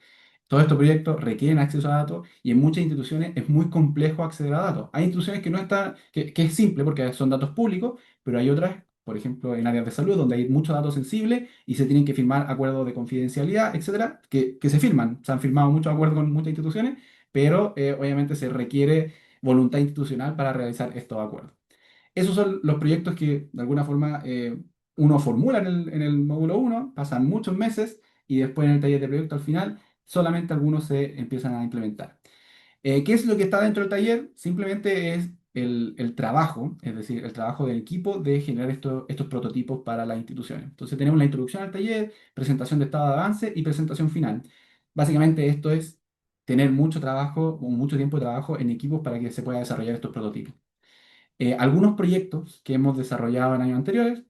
Todos estos proyectos requieren acceso a datos y en muchas instituciones es muy complejo acceder a datos. Hay instituciones que no están, que es simple porque son datos públicos, pero hay otras por ejemplo, en áreas de salud, donde hay muchos datos sensibles y se tienen que firmar acuerdos de confidencialidad, etcétera, que se firman. Se han firmado muchos acuerdos con muchas instituciones, pero obviamente se requiere voluntad institucional para realizar estos acuerdos. Esos son los proyectos que de alguna forma uno formula en el módulo uno, pasan muchos meses y después en el taller de proyecto al final solamente algunos se empiezan a implementar. ¿Qué es lo que está dentro del taller? Simplemente es el trabajo, es decir, el trabajo del equipo de generar estos prototipos para las instituciones. Entonces tenemos la introducción al taller, presentación de estado de avance y presentación final. Básicamente esto es tener mucho trabajo o mucho tiempo de trabajo en equipos para que se pueda desarrollar estos prototipos. Algunos proyectos que hemos desarrollado en años anteriores,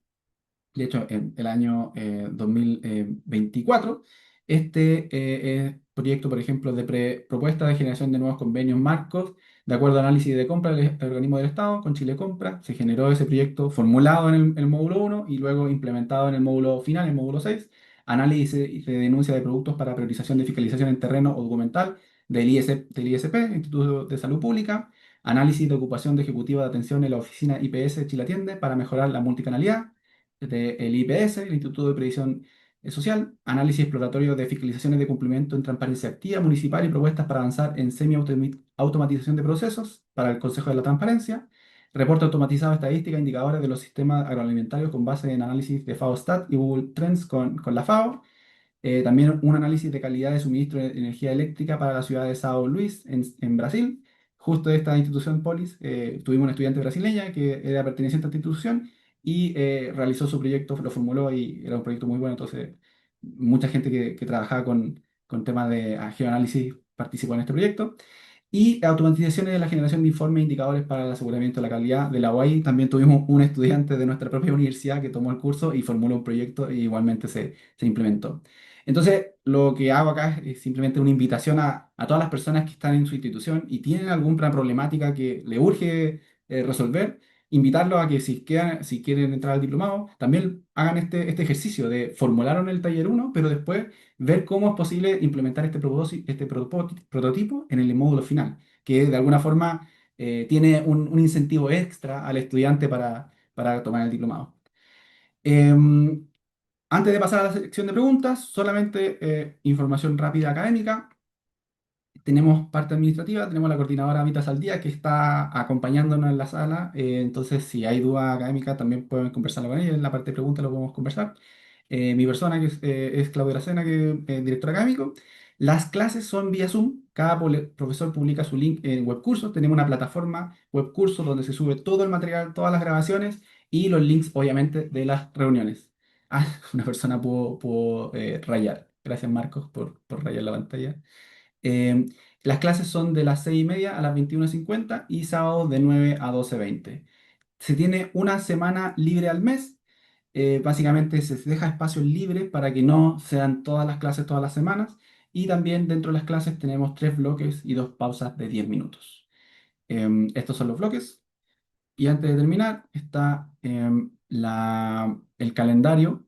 de hecho en el año 2024, este proyecto, por ejemplo, de propuesta de generación de nuevos convenios marcos, de acuerdo al análisis de compra del organismo del Estado con Chile Compra, se generó ese proyecto formulado en el módulo uno y luego implementado en el módulo final, el módulo 6, análisis y de denuncia de productos para priorización de fiscalización en terreno o documental del ISP, Instituto de Salud Pública, análisis de ocupación de ejecutiva de atención en la oficina IPS Chile Atiende para mejorar la multicanalidad del IPS, el Instituto de Previsión Social, análisis exploratorio de fiscalizaciones de cumplimiento en transparencia activa municipal y propuestas para avanzar en semi-automatización de procesos para el Consejo de la Transparencia, reporte automatizado de estadística, indicadores de los sistemas agroalimentarios con base en análisis de FAO-Stat y Google Trends con la FAO, también un análisis de calidad de suministro de energía eléctrica para la ciudad de Sao Luís, en Brasil. Justo de esta institución Polis, tuvimos una estudiante brasileña que era perteneciente a esta institución y realizó su proyecto, lo formuló y era un proyecto muy bueno. Entonces, mucha gente que trabajaba con temas de geoanálisis participó en este proyecto. Y automatizaciones de la generación de informes e indicadores para el aseguramiento de la calidad de la UAI. También tuvimos un estudiante de nuestra propia universidad que tomó el curso y formuló un proyecto y igualmente se implementó. Entonces, lo que hago acá es simplemente una invitación a todas las personas que están en su institución y tienen alguna problemática que le urge resolver, invitarlos a que si quieren entrar al diplomado, también hagan este ejercicio de formularon el taller uno, pero después ver cómo es posible implementar prototipo en el módulo final, que de alguna forma tiene un incentivo extra al estudiante para tomar el diplomado. Em, Antes de pasar a la sección de preguntas, solamente información rápida académica. Tenemos parte administrativa, tenemos la coordinadora Habitas al Día que está acompañándonos en la sala. Entonces, si hay duda académica, también pueden conversarlo con ella. En la parte de preguntas lo podemos conversar. Mi persona, que es Claudio Aracena, que es director académico. Las clases son vía Zoom. Cada profesor publica su link en webcursos. Tenemos una plataforma webcursos donde se sube todo el material, todas las grabaciones y los links, obviamente, de las reuniones. Ah, una persona pudo rayar. Gracias, Marcos, por rayar la pantalla. Eh, las clases son de las 6:30 a las 21:50 y sábado de 9 a 12:20. Se tiene una semana libre al mes. Básicamente se deja espacios libres para que no sean todas las clases todas las semanas. Y también dentro de las clases tenemos 3 bloques y 2 pausas de 10 minutos. Estos son los bloques. Y antes de terminar, está el calendario,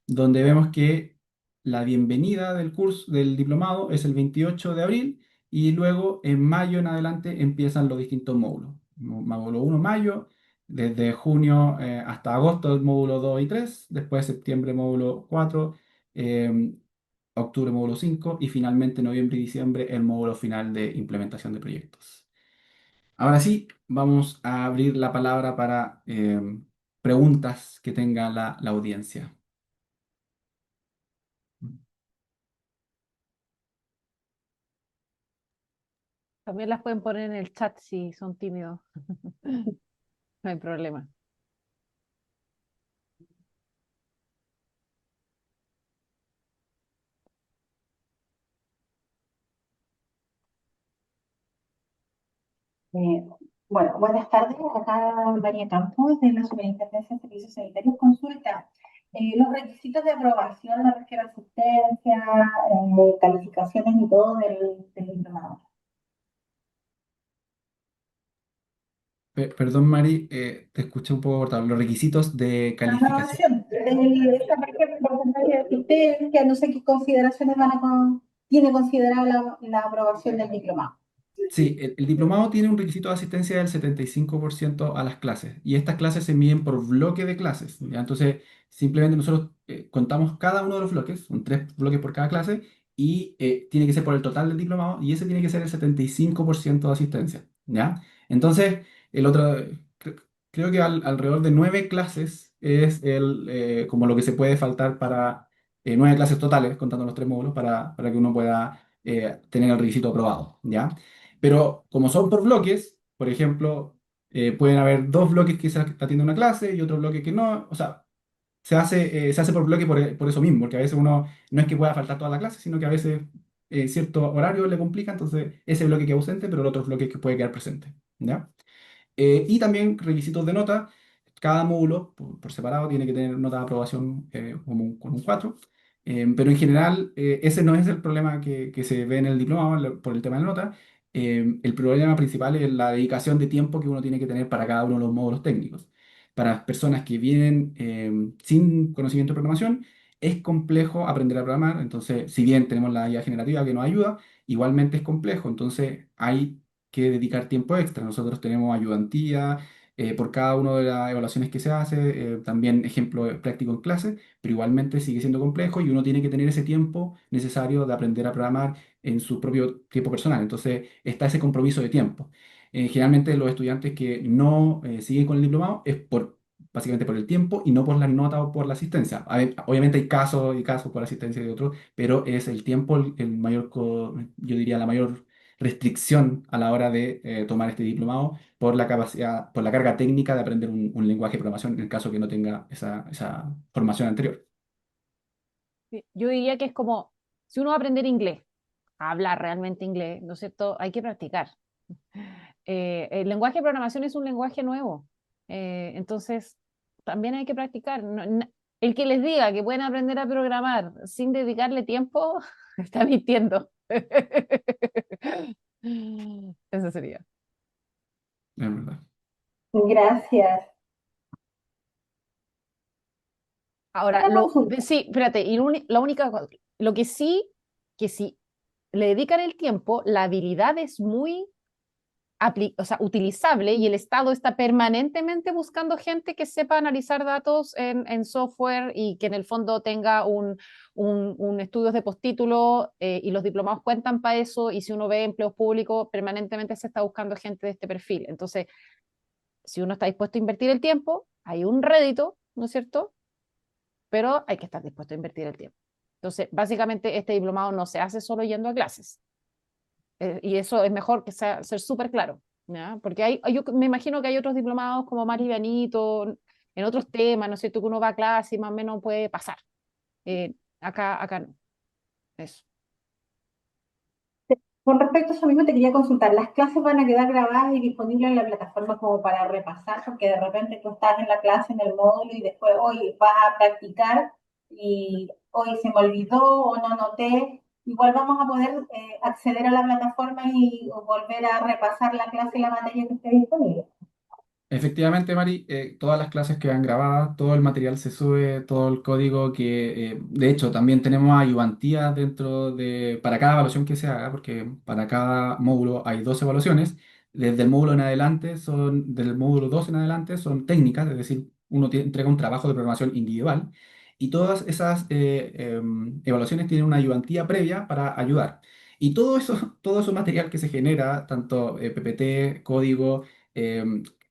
donde vemos que la bienvenida del curso del diplomado es el 28 de abril y luego en mayo en adelante empiezan los distintos módulos. Módulo 1 mayo, desde junio hasta agosto el módulo 2 y 3, después septiembre módulo 4, octubre módulo 5 y finalmente noviembre y diciembre el módulo final de implementación de proyectos. Ahora sí, vamos a abrir la palabra para preguntas que tenga la audiencia. También las pueden poner en el chat si son tímidos. No hay problema. Eh, bueno, buenas tardes. Acá María Campos de la Superintendencia de Servicios Sanitarios. Consulta. Los requisitos de aprobación, me refiero a asistencia, calificaciones y todo del diplomado. Perdón, Mari, te escuché un poco cortado. Los requisitos de La calificación. aprobación de esta, por ejemplo, porcentaje de asistencia, no sé qué consideraciones tiene considerada la aprobación del diplomado. Sí, el diplomado tiene un requisito de asistencia del 75% a las clases y estas clases se miden por bloque de clases, ¿ya? Entonces, simplemente nosotros contamos cada uno de los bloques, son 3 bloques por cada clase y tiene que ser por el total del diplomado y ese tiene que ser el 75% de asistencia, ¿ya? Entonces, el otro, creo que alrededor de 9 clases es como lo que se puede faltar para 9 clases totales, contando los 3 módulos, para que uno pueda tener el requisito aprobado, ¿ya? Pero como son por bloques, por ejemplo, pueden haber 2 bloques que se atiende una clase y otro bloque que no. O sea, se hace por bloque por eso mismo, porque a veces uno no es que pueda faltar toda la clase, sino que a veces cierto horario le complica, entonces ese bloque queda ausente, pero el otro bloque que puede quedar presente. ¿Ya? Y también requisitos de nota. Cada módulo, por separado, tiene que tener nota de aprobación con un 4. Pero en general, ese no es el problema que se ve en el diplomado por el tema de la nota. El problema principal es la dedicación de tiempo que uno tiene que tener para cada uno de los módulos técnicos. Para personas que vienen sin conocimiento de programación, es complejo aprender a programar. Entonces, si bien tenemos la IA generativa que nos ayuda, igualmente es complejo. Entonces, hay que dedicar tiempo extra. Nosotros tenemos ayudantía por cada una de las evaluaciones que se hace, también ejemplo práctico en clase, pero igualmente sigue siendo complejo y uno tiene que tener ese tiempo necesario de aprender a programar en su propio tiempo personal. Entonces está ese compromiso de tiempo. Generalmente los estudiantes que no siguen con el diplomado es básicamente por el tiempo y no por la nota o por la asistencia. Obviamente hay casos y casos por asistencia de otros, pero es el tiempo el mayor, yo diría, la mayor restricción a la hora de tomar este diplomado por la capacidad, por la carga técnica de aprender un lenguaje de programación en el caso que no tenga esa formación anterior. Sí, yo diría que es como, si uno va a aprender inglés, a hablar realmente inglés, ¿no es cierto? Hay que practicar. El lenguaje de programación es un lenguaje nuevo, entonces también hay que practicar. El que les diga que pueden aprender a programar sin dedicarle tiempo, está mintiendo. Eso sería. Es verdad. Gracias. Ahora, Una consulta. sí, espérate, y lo que sí le dedican el tiempo, la habilidad es muy o sea, utilizable y el Estado está permanentemente buscando gente que sepa analizar datos en software y que en el fondo tenga un estudios de postítulo y los diplomados cuentan para eso y si uno ve empleos públicos, permanentemente se está buscando gente de este perfil. Entonces, si uno está dispuesto a invertir el tiempo, hay un rédito, ¿no es cierto? Pero hay que estar dispuesto a invertir el tiempo. Entonces, básicamente este diplomado no se hace solo yendo a clases. Y eso es mejor que ser súper claro, ¿ya? Porque yo me imagino que hay otros diplomados como más livianito, en otros temas, ¿no es cierto? Que uno va a clase y más o menos puede pasar. Acá no. Eso. Con respecto a eso mismo, te quería consultar, ¿las clases van a quedar grabadas y disponibles en la plataforma como para repasar? Porque de repente tú estás en la clase, en el módulo, y después hoy vas a practicar y hoy se me olvidó o no noté. Igual vamos a poder acceder a la plataforma y volver a repasar la clase y la materia que esté disponible. Efectivamente, Mari, todas las clases quedan grabadas, todo el material se sube, todo el código de hecho, también tenemos ayudantía para cada evaluación que se haga, porque para cada módulo hay 2 evaluaciones. Desde el módulo en adelante del módulo 2 en adelante son técnicas, es decir, uno entrega un trabajo de programación individual y todas esas evaluaciones tienen una ayudantía previa para ayudar. Y todo eso material que se genera, tanto PPT, código,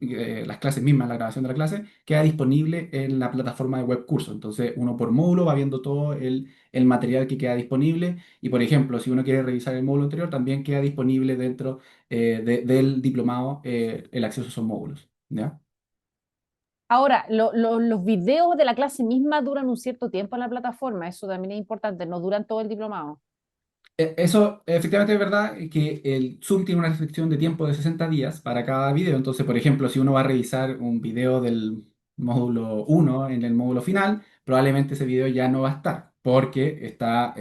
las clases mismas, la grabación de la clase, queda disponible en la plataforma de web curso. Entonces, uno por módulo va viendo todo el material que queda disponible. Y, por ejemplo, si uno quiere revisar el módulo anterior, también queda disponible dentro del diplomado el acceso a esos módulos. ¿Ya? Ahora, los videos de la clase misma duran un cierto tiempo en la plataforma, eso también es importante, no duran todo el diplomado. Eso efectivamente es verdad que el Zoom tiene una restricción de tiempo de 60 días para cada video. Entonces, por ejemplo, si uno va a revisar un video del módulo 1 en el módulo final, probablemente ese video ya no va a estar porque está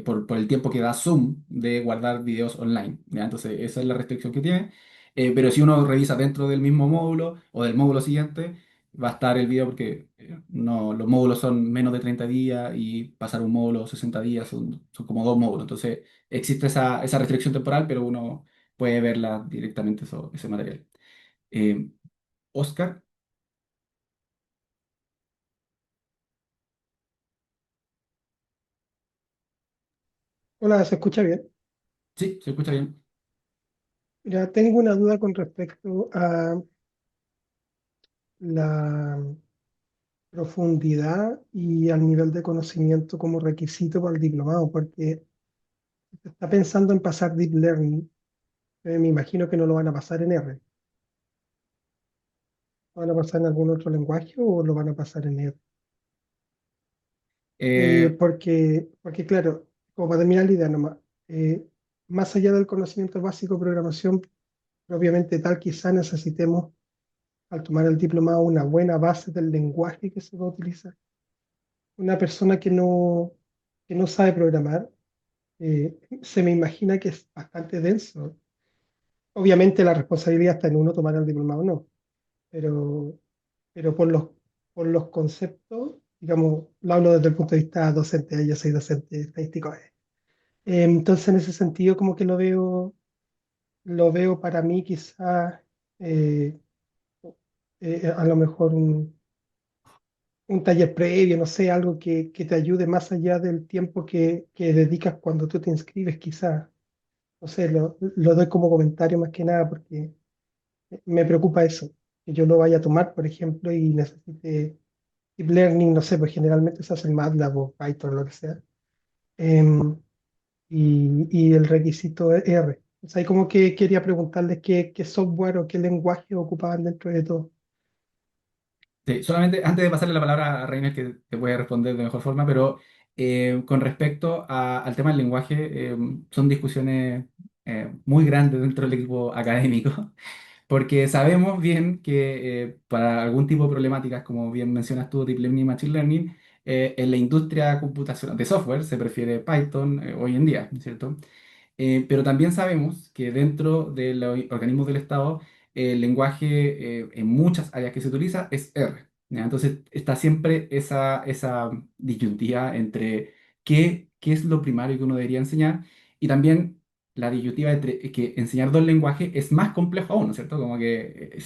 por el tiempo que da Zoom de guardar videos online. ¿Ya? Entonces, esa es la restricción que tiene. Pero si uno revisa dentro del mismo módulo o del módulo siguiente, va a estar el video porque no, los módulos son menos de 30 días y pasar un módulo 60 días son como dos módulos. Entonces existe esa restricción temporal, pero uno puede verla directamente ese material. Eh, Oscar, Hola, ¿se escucha bien? sí, se escucha bien. Mira, tengo una duda con respecto a la profundidad y al nivel de conocimiento como requisito para el diplomado, porque se está pensando en pasar Deep Learning. Me imagino que no lo van a pasar en R. ¿Lo van a pasar en algún otro lenguaje o lo van a pasar en R? Eh, Porque claro, como para terminar la idea nomás, eh, más allá del conocimiento básico de programación propiamente tal, quizá necesitemos, al tomar el diplomado, una buena base del lenguaje que se va a utilizar. Una persona que no sabe programar, se me imagina que es bastante denso. Obviamente la responsabilidad está en uno tomar el diplomado o no, pero, pero por los conceptos, digamos, lo hablo desde el punto de vista docente, yo soy docente estadístico. Entonces, en ese sentido, como que lo veo para mí quizás eh, a lo mejor un taller previo, no sé, algo que te ayude más allá del tiempo que dedicas cuando tú te inscribes, quizás. No sé, lo doy como comentario más que nada porque me preocupa eso, que yo lo vaya a tomar, por ejemplo, y necesite deep learning, no sé, pues generalmente se hace en MATLAB o Python o lo que sea, em, y el requisito es R. O sea, ahí como que quería preguntarles qué software o qué lenguaje ocupaban dentro de todo. Sí, solamente antes de pasarle la palabra a Reiner, que te puede responder de mejor forma, pero con respecto al tema del lenguaje, son discusiones muy grandes dentro del equipo académico, porque sabemos bien que para algún tipo de problemáticas, como bien mencionas tú, Deep Learning y Machine Learning, en la industria computacional de software se prefiere Python hoy en día, ¿no es cierto? Pero también sabemos que dentro de los organismos del Estado, el lenguaje en muchas áreas que se utiliza es R. ¿Ya? Entonces está siempre esa disyuntiva entre qué es lo primario que uno debería enseñar y también la disyuntiva entre que enseñar dos lenguajes es más complejo aún, ¿no es cierto? Como que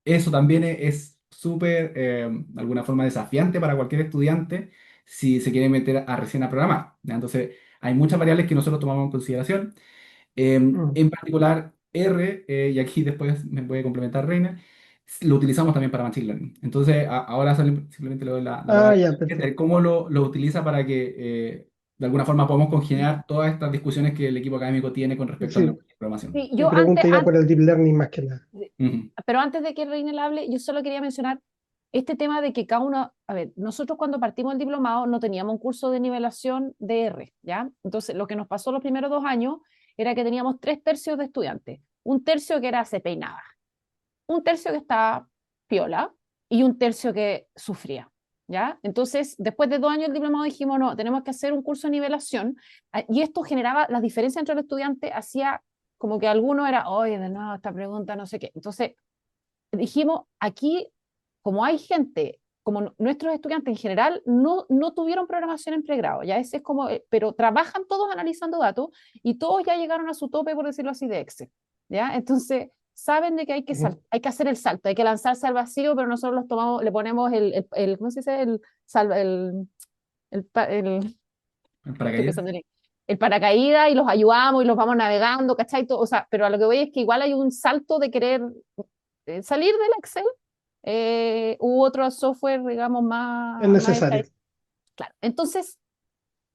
eso también es súper, de alguna forma, desafiante para cualquier estudiante si se quiere meter a recién a programar. ¿Ya? Entonces hay muchas variables que nosotros tomamos en consideración. Mm. En particular, R, y aquí después me puede complementar Reina, lo utilizamos también para Machine Learning. Entonces, ahora simplemente le doy la Ah, palabra ya, de perfecto. cómo lo utiliza para que de alguna forma podamos congeniar todas estas discusiones que el equipo académico tiene con respecto al Sí, lenguaje de programación. Sí, mi yo antes, pregunta iba por el deep learning más que nada. Ujú. pero antes de que Reina hable, yo solo quería mencionar este tema de que cada uno, a ver, nosotros cuando partimos el diplomado no teníamos un curso de nivelación de R, ¿ya? Entonces, lo que nos pasó los primeros 2 años era que teníamos 3 tercios de estudiantes, un tercio que era se peinaba, un tercio que estaba piola y un tercio que sufría, ¿ya? Entonces, después de 2 años del diplomado dijimos, no, tenemos que hacer un curso de nivelación, y esto generaba las diferencias entre los estudiantes, hacía como que alguno era, oye, de nuevo esta pregunta, no sé qué. Entonces, dijimos, aquí, como hay gente, como nuestros estudiantes en general no tuvieron programación en pregrado, ya ese es como, pero trabajan todos analizando datos y todos ya llegaron a su tope, por decirlo así, de Excel, ¿ya? Entonces, saben de que Ujú. hay que hacer el salto, hay que lanzarse al vacío, pero nosotros los tomamos, le ponemos ¿cómo se dice? El ¿El estoy paracaídas? pensando en el paracaídas y los ayudamos y los vamos navegando, ¿cachai? O sea, pero a lo que voy es que igual hay un salto de querer salir del Excel u otro software, digamos, Es más necesario. claro. Entonces,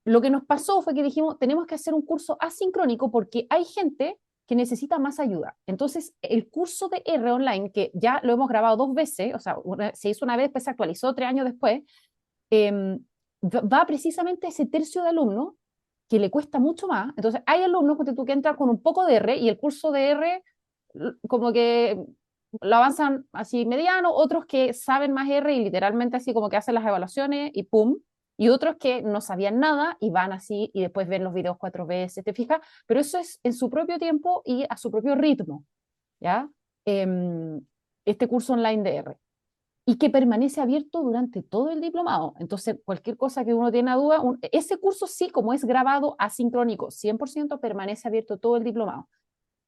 lo que nos pasó fue que dijimos, tenemos que hacer un curso asincrónico porque hay gente que necesita más ayuda. Entonces, el curso de R online, que ya lo hemos grabado 2 veces, o sea, se hizo una vez, después se actualizó 3 años después, eh, va precisamente a ese tercio de alumnos que le cuesta mucho más. Entonces, hay alumnos que tú que entran con un poco de R y el curso de R como que lo avanzan así mediano, otros que saben más R y literalmente así como que hacen las evaluaciones y pum, y otros que no sabían nada y van así y después ven los videos 4 veces, ¿te fijas? Pero eso es en su propio tiempo y a su propio ritmo, ¿ya? Este curso online de R. y que permanece abierto durante todo el diplomado. Entonces, cualquier cosa que uno tenga duda, ese curso sí, como es grabado asincrónico, 100% permanece abierto todo el diplomado.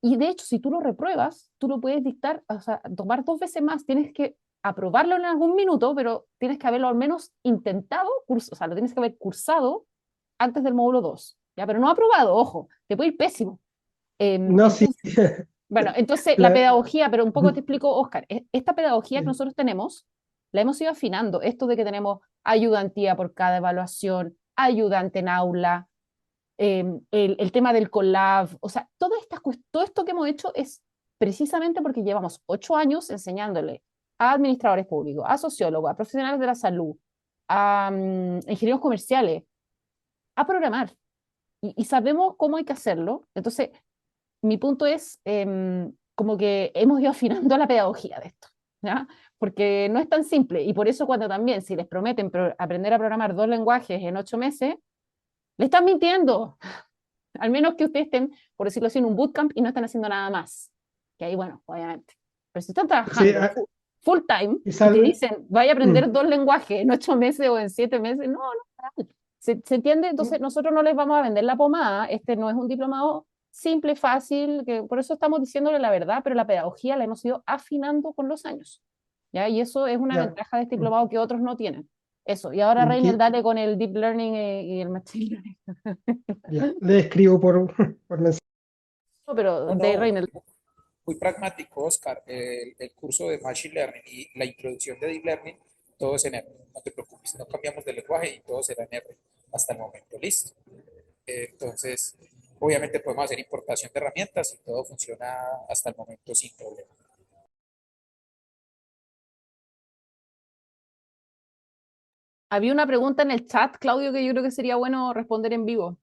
Y de hecho, si tú lo repruebas, tú lo puedes dictar, o sea, tomar 2 veces más, tienes que aprobarlo en algún minuto, pero tienes que haberlo al menos intentado, o sea, lo tienes que haber cursado antes del módulo 2, ¿ya? Pero no aprobado, ojo, te puede ir pésimo. No, sí. Entonces, bueno, entonces la La- pedagogía, pero un poco te explico, Oscar, esta pedagogía que nosotros tenemos, la hemos ido afinando, esto de que tenemos ayudantía por cada evaluación, ayudante en aula, el tema del collab, o sea, todo esto que hemos hecho es precisamente porque llevamos 8 años enseñándole a administradores públicos, a sociólogos, a profesionales de la salud, a ingenieros comerciales, a programar. Y sabemos cómo hay que hacerlo. Entonces, mi punto es como que hemos ido afinando la pedagogía de esto, ¿ya? Porque no es tan simple. Y por eso cuando también, si les prometen aprender a programar 2 lenguajes en 8 meses, le están mintiendo. Al menos que ustedes estén, por decirlo así, en un bootcamp y no están haciendo nada más. Que ahí, bueno, obviamente. Pero si están sí, trabajando full time y quizá, te dicen, vaya a aprender mm, 2 lenguajes en 8 meses o en 7 meses, no, no. ¿Se entiende? Entonces, nosotros no les vamos a vender la pomada. Este no es un diplomado simple, fácil, que por eso estamos diciéndole la verdad, pero la pedagogía la hemos ido afinando con los años. ¿Ya? Y eso es una ya, ventaja de este diplomado que otros no tienen. Eso. Y ahora, y Reiner, dale con el deep learning y el machine learning. ya, le escribo por, por mensaje. No, pero No, de no, Reiner, muy pragmático, Oscar. El curso de Machine Learning y la introducción de Deep Learning, todo es en R. No te preocupes, no cambiamos de lenguaje y todo será en R hasta el momento. Listo. Entonces, obviamente podemos hacer importación de herramientas y todo funciona hasta el momento sin problema. había una pregunta en el chat, Claudio, que yo creo que sería bueno responder en vivo.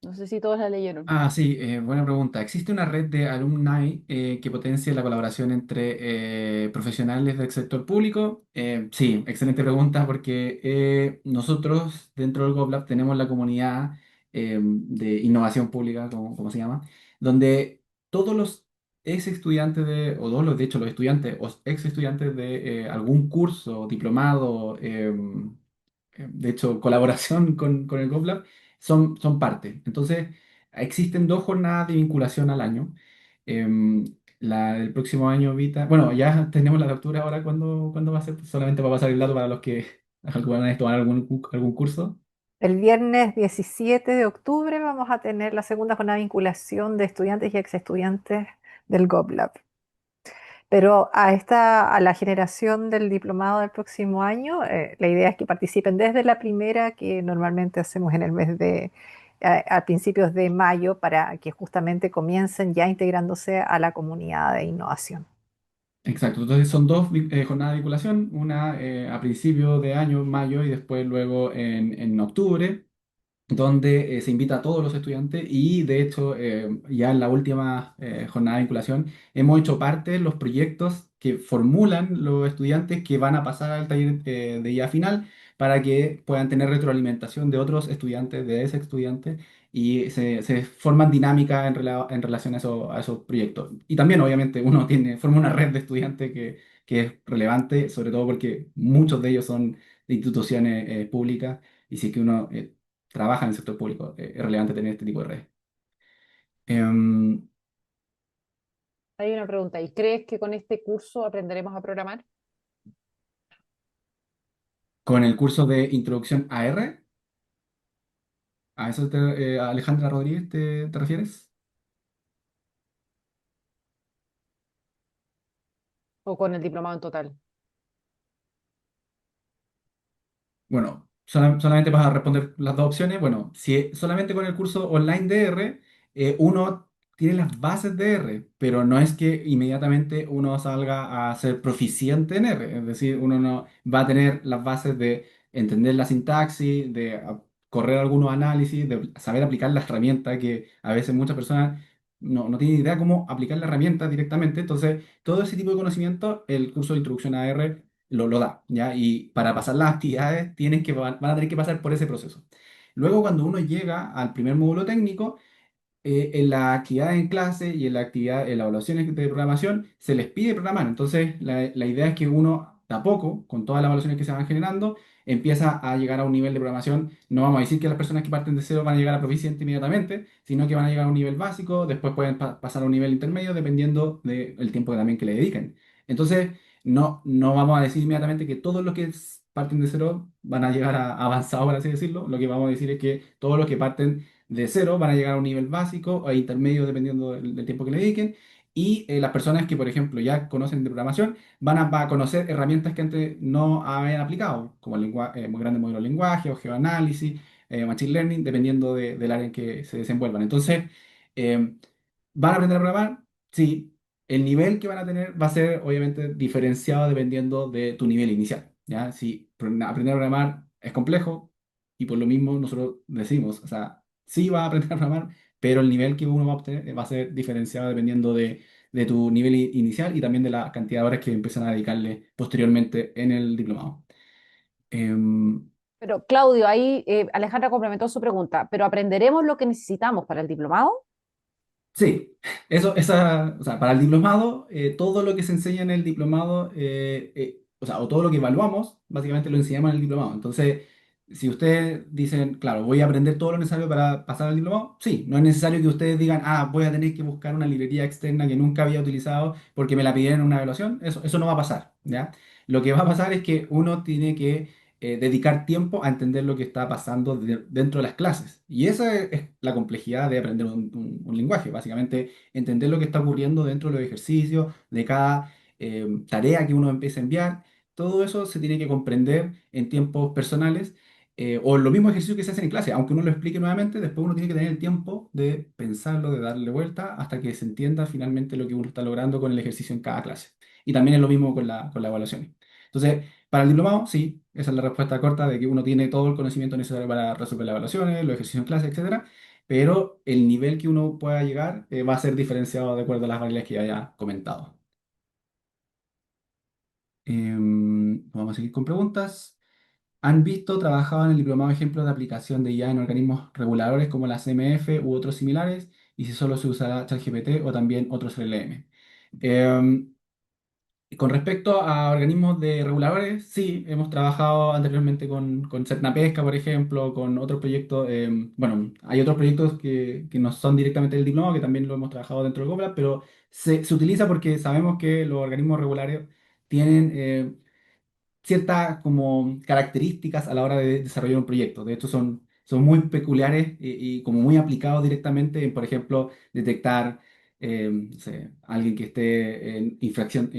No sé si todos la leyeron. Ah, sí, buena pregunta. ¿Existe una red de alumni que potencie la colaboración entre profesionales del sector público? Sí, excelente pregunta porque nosotros dentro del GovLab tenemos la comunidad de innovación pública, como se llama, donde todos los ex estudiantes o todos los, de hecho, los estudiantes o ex estudiantes de algún curso, diplomado, de hecho, colaboración con el GovLab, son parte. Entonces, existen 2 jornadas de vinculación al año. Em, la del próximo año, Vita. Bueno, ya tenemos la lectura ahora. ¿Cuándo va a ser? Solamente para pasar el dato para los que alguna vez tomaron algún curso. El viernes 17 de octubre vamos a tener la segunda jornada de vinculación de estudiantes y ex estudiantes del GovLab. Pero a la generación del diplomado del próximo año, la idea es que participen desde la primera, que normalmente hacemos en el mes a principios de mayo, para que justamente comiencen ya integrándose a la comunidad de innovación. Exacto, entonces son 2 jornadas de vinculación, una a principio de año, mayo, y después luego en octubre, donde se invita a todos los estudiantes y de hecho ya en la última jornada de vinculación hemos hecho parte de los proyectos que formulan los estudiantes que van a pasar al taller de IA final para que puedan tener retroalimentación de otros estudiantes, de ese estudiante y se forman dinámicas en relación a esos proyectos. Y también obviamente forma una red de estudiantes que es relevante, sobre todo porque muchos de ellos son de instituciones públicas y si es que uno trabaja en el sector público, es relevante tener este tipo de redes. Em, Hay una pregunta, ¿y crees que con este curso aprenderemos a programar? con el curso de introducción a R, ¿a eso Alejandra Rodríguez, te refieres? ¿O con el diplomado en total? Bueno, solamente para responder las 2 opciones, bueno, si solamente con el curso online de R, uno tiene las bases de R, pero no es que inmediatamente uno salga a ser proficiente en R, es decir, uno no va a tener las bases de entender la sintaxis, de correr algunos análisis, de saber aplicar la herramienta, que a veces muchas personas no tienen idea cómo aplicar la herramienta directamente, entonces todo ese tipo de conocimiento, el curso de introducción a R lo da, ¿ya? Y para pasar las actividades van a tener que pasar por ese proceso. Luego, cuando uno llega al primer módulo técnico, en la actividad en clase y en la actividad, en las evaluaciones de programación, se les pide programar. Entonces, la idea es que uno, de a poco, con todas las evaluaciones que se van generando, empieza a llegar a un nivel de programación. No vamos a decir que las personas que parten de cero van a llegar a proficiente inmediatamente, sino que van a llegar a un nivel básico, después pueden pasar a un nivel intermedio, dependiendo del tiempo que también que le dediquen. Entonces, no vamos a decir inmediatamente que todos los que parten de cero van a llegar a avanzado, por así decirlo. Lo que vamos a decir es que todos los que parten de cero van a llegar a un nivel básico o intermedio dependiendo del tiempo que le dediquen. Y las personas que, por ejemplo, ya conocen de programación van a conocer herramientas que antes no habían aplicado, como muy grandes modelos de lenguaje o geoanálisis, machine learning, dependiendo del área en que se desenvuelvan. Entonces, eh, ¿van a aprender a programar? Sí. El nivel que van a tener va a ser obviamente diferenciado dependiendo de tu nivel inicial. ¿Ya? Si aprender a programar es complejo y por lo mismo nosotros decimos, o sea, sí va a aprender a programar, pero el nivel que uno va a obtener va a ser diferenciado dependiendo de tu nivel inicial y también de la cantidad de horas que empiezan a dedicarle posteriormente en el diplomado. Em, Pero Claudio, ahí Alejandra complementó su pregunta, ¿pero aprenderemos lo que necesitamos para el diplomado? Sí, o sea, para el diplomado, todo lo que se enseña en el diplomado, o sea, o todo lo que evaluamos, básicamente lo enseñamos en el diplomado. Entonces, si ustedes dicen, claro, voy a aprender todo lo necesario para pasar al diplomado, sí, no es necesario que ustedes digan, ah, voy a tener que buscar una librería externa que nunca había utilizado porque me la pidieron en una evaluación. Eso no va a pasar, ¿ya? Lo que va a pasar es que uno tiene que dedicar tiempo a entender lo que está pasando dentro de las clases. Y esa es la complejidad de aprender un lenguaje, básicamente entender lo que está ocurriendo dentro de los ejercicios, de cada tarea que uno empieza a enviar. Todo eso se tiene que comprender en tiempos personales o en los mismos ejercicios que se hacen en clase. Aunque uno lo explique nuevamente, después uno tiene que tener el tiempo de pensarlo, de darle vuelta hasta que se entienda finalmente lo que uno está logrando con el ejercicio en cada clase. Y también es lo mismo con la evaluación. Entonces, para el diplomado, sí, esa es la respuesta corta de que uno tiene todo el conocimiento necesario para resolver las evaluaciones, los ejercicios en clase, etcétera, pero el nivel que uno pueda llegar va a ser diferenciado de acuerdo a las variables que haya comentado. Vamos a seguir con preguntas. ¿Han visto, trabajado en el diplomado ejemplos de aplicación de IA en organismos reguladores como la CMF u otros similares? Y si solo se usará ChatGPT o también otros LLM. Con respecto a organismos de reguladores, sí, hemos trabajado anteriormente con Cernapesca, por ejemplo, con otros proyectos. Bueno, hay otros proyectos que no son directamente del diplomado, que también lo hemos trabajado dentro del GOBLAP, pero se utiliza porque sabemos que los organismos regulares tienen ciertas como características a la hora de desarrollar un proyecto. De hecho, son muy peculiares y como muy aplicados directamente en, por ejemplo, detectar no sé, alguien que esté en infracción.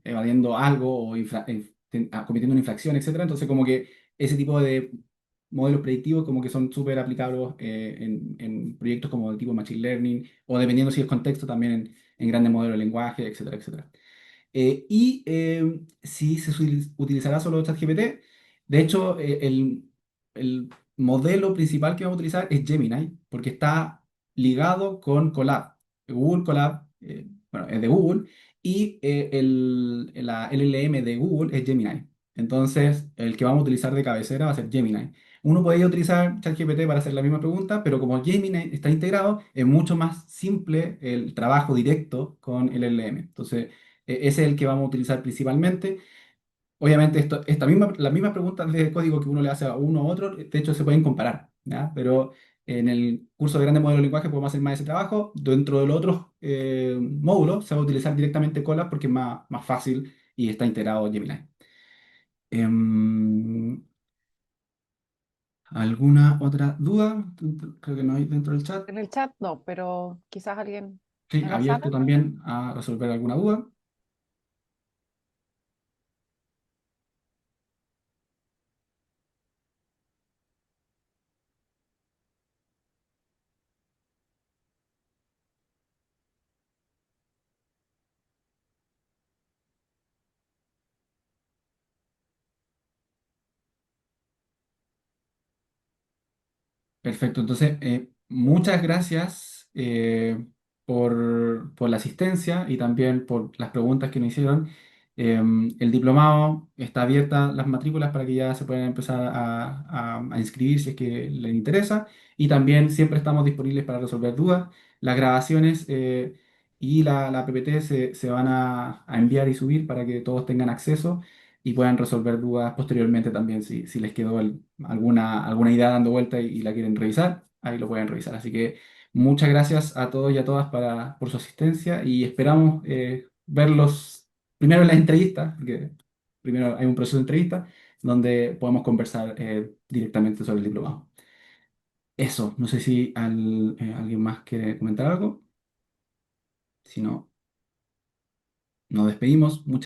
Evadiendo algo o cometiendo una infracción, etcétera. Entonces, como que ese tipo de modelos predictivos como que son súper aplicables en proyectos como de tipo Machine Learning o dependiendo si es contexto también en grandes modelos de lenguaje, etcétera, etcétera. Si se utilizará solo ChatGPT, de hecho, el modelo principal que vamos a utilizar es Gemini, porque está ligado con Colab. Google Colab, bueno, es de Google, y la LLM de Google es Gemini. Entonces, el que vamos a utilizar de cabecera va a ser Gemini. Uno podría utilizar ChatGPT para hacer la misma pregunta, pero como Gemini está integrado, es mucho más simple el trabajo directo con el LLM. Entonces, ese es el que vamos a utilizar principalmente. Obviamente, las mismas preguntas de código que uno le hace a uno a otro, de hecho, se pueden comparar, ¿ya? Pero en el curso de grandes modelos de lenguaje podemos hacer más ese trabajo. Dentro de los otros módulos se va a utilizar directamente Colab porque es más fácil y está integrado Gemini. Em, ¿Alguna otra duda? Creo que no hay dentro del chat. En el chat no, pero quizás alguien Sí, en la abierto sala. también a resolver alguna duda. Perfecto, entonces muchas gracias por la asistencia y también por las preguntas que nos hicieron. El diplomado está abierta las matrículas para que ya se puedan empezar a inscribir si es que les interesa. Y también siempre estamos disponibles para resolver dudas. Las grabaciones y la PPT se van a enviar y subir para que todos tengan acceso y puedan resolver dudas posteriormente también si les quedó alguna idea dando vuelta y la quieren revisar, ahí lo pueden revisar. Así que muchas gracias a todos y a todas por su asistencia y esperamos verlos primero en las entrevistas, porque primero hay un proceso de entrevista donde podemos conversar directamente sobre el diplomado. Eso, no sé si alguien más quiere comentar algo. Si no, nos despedimos. Muchas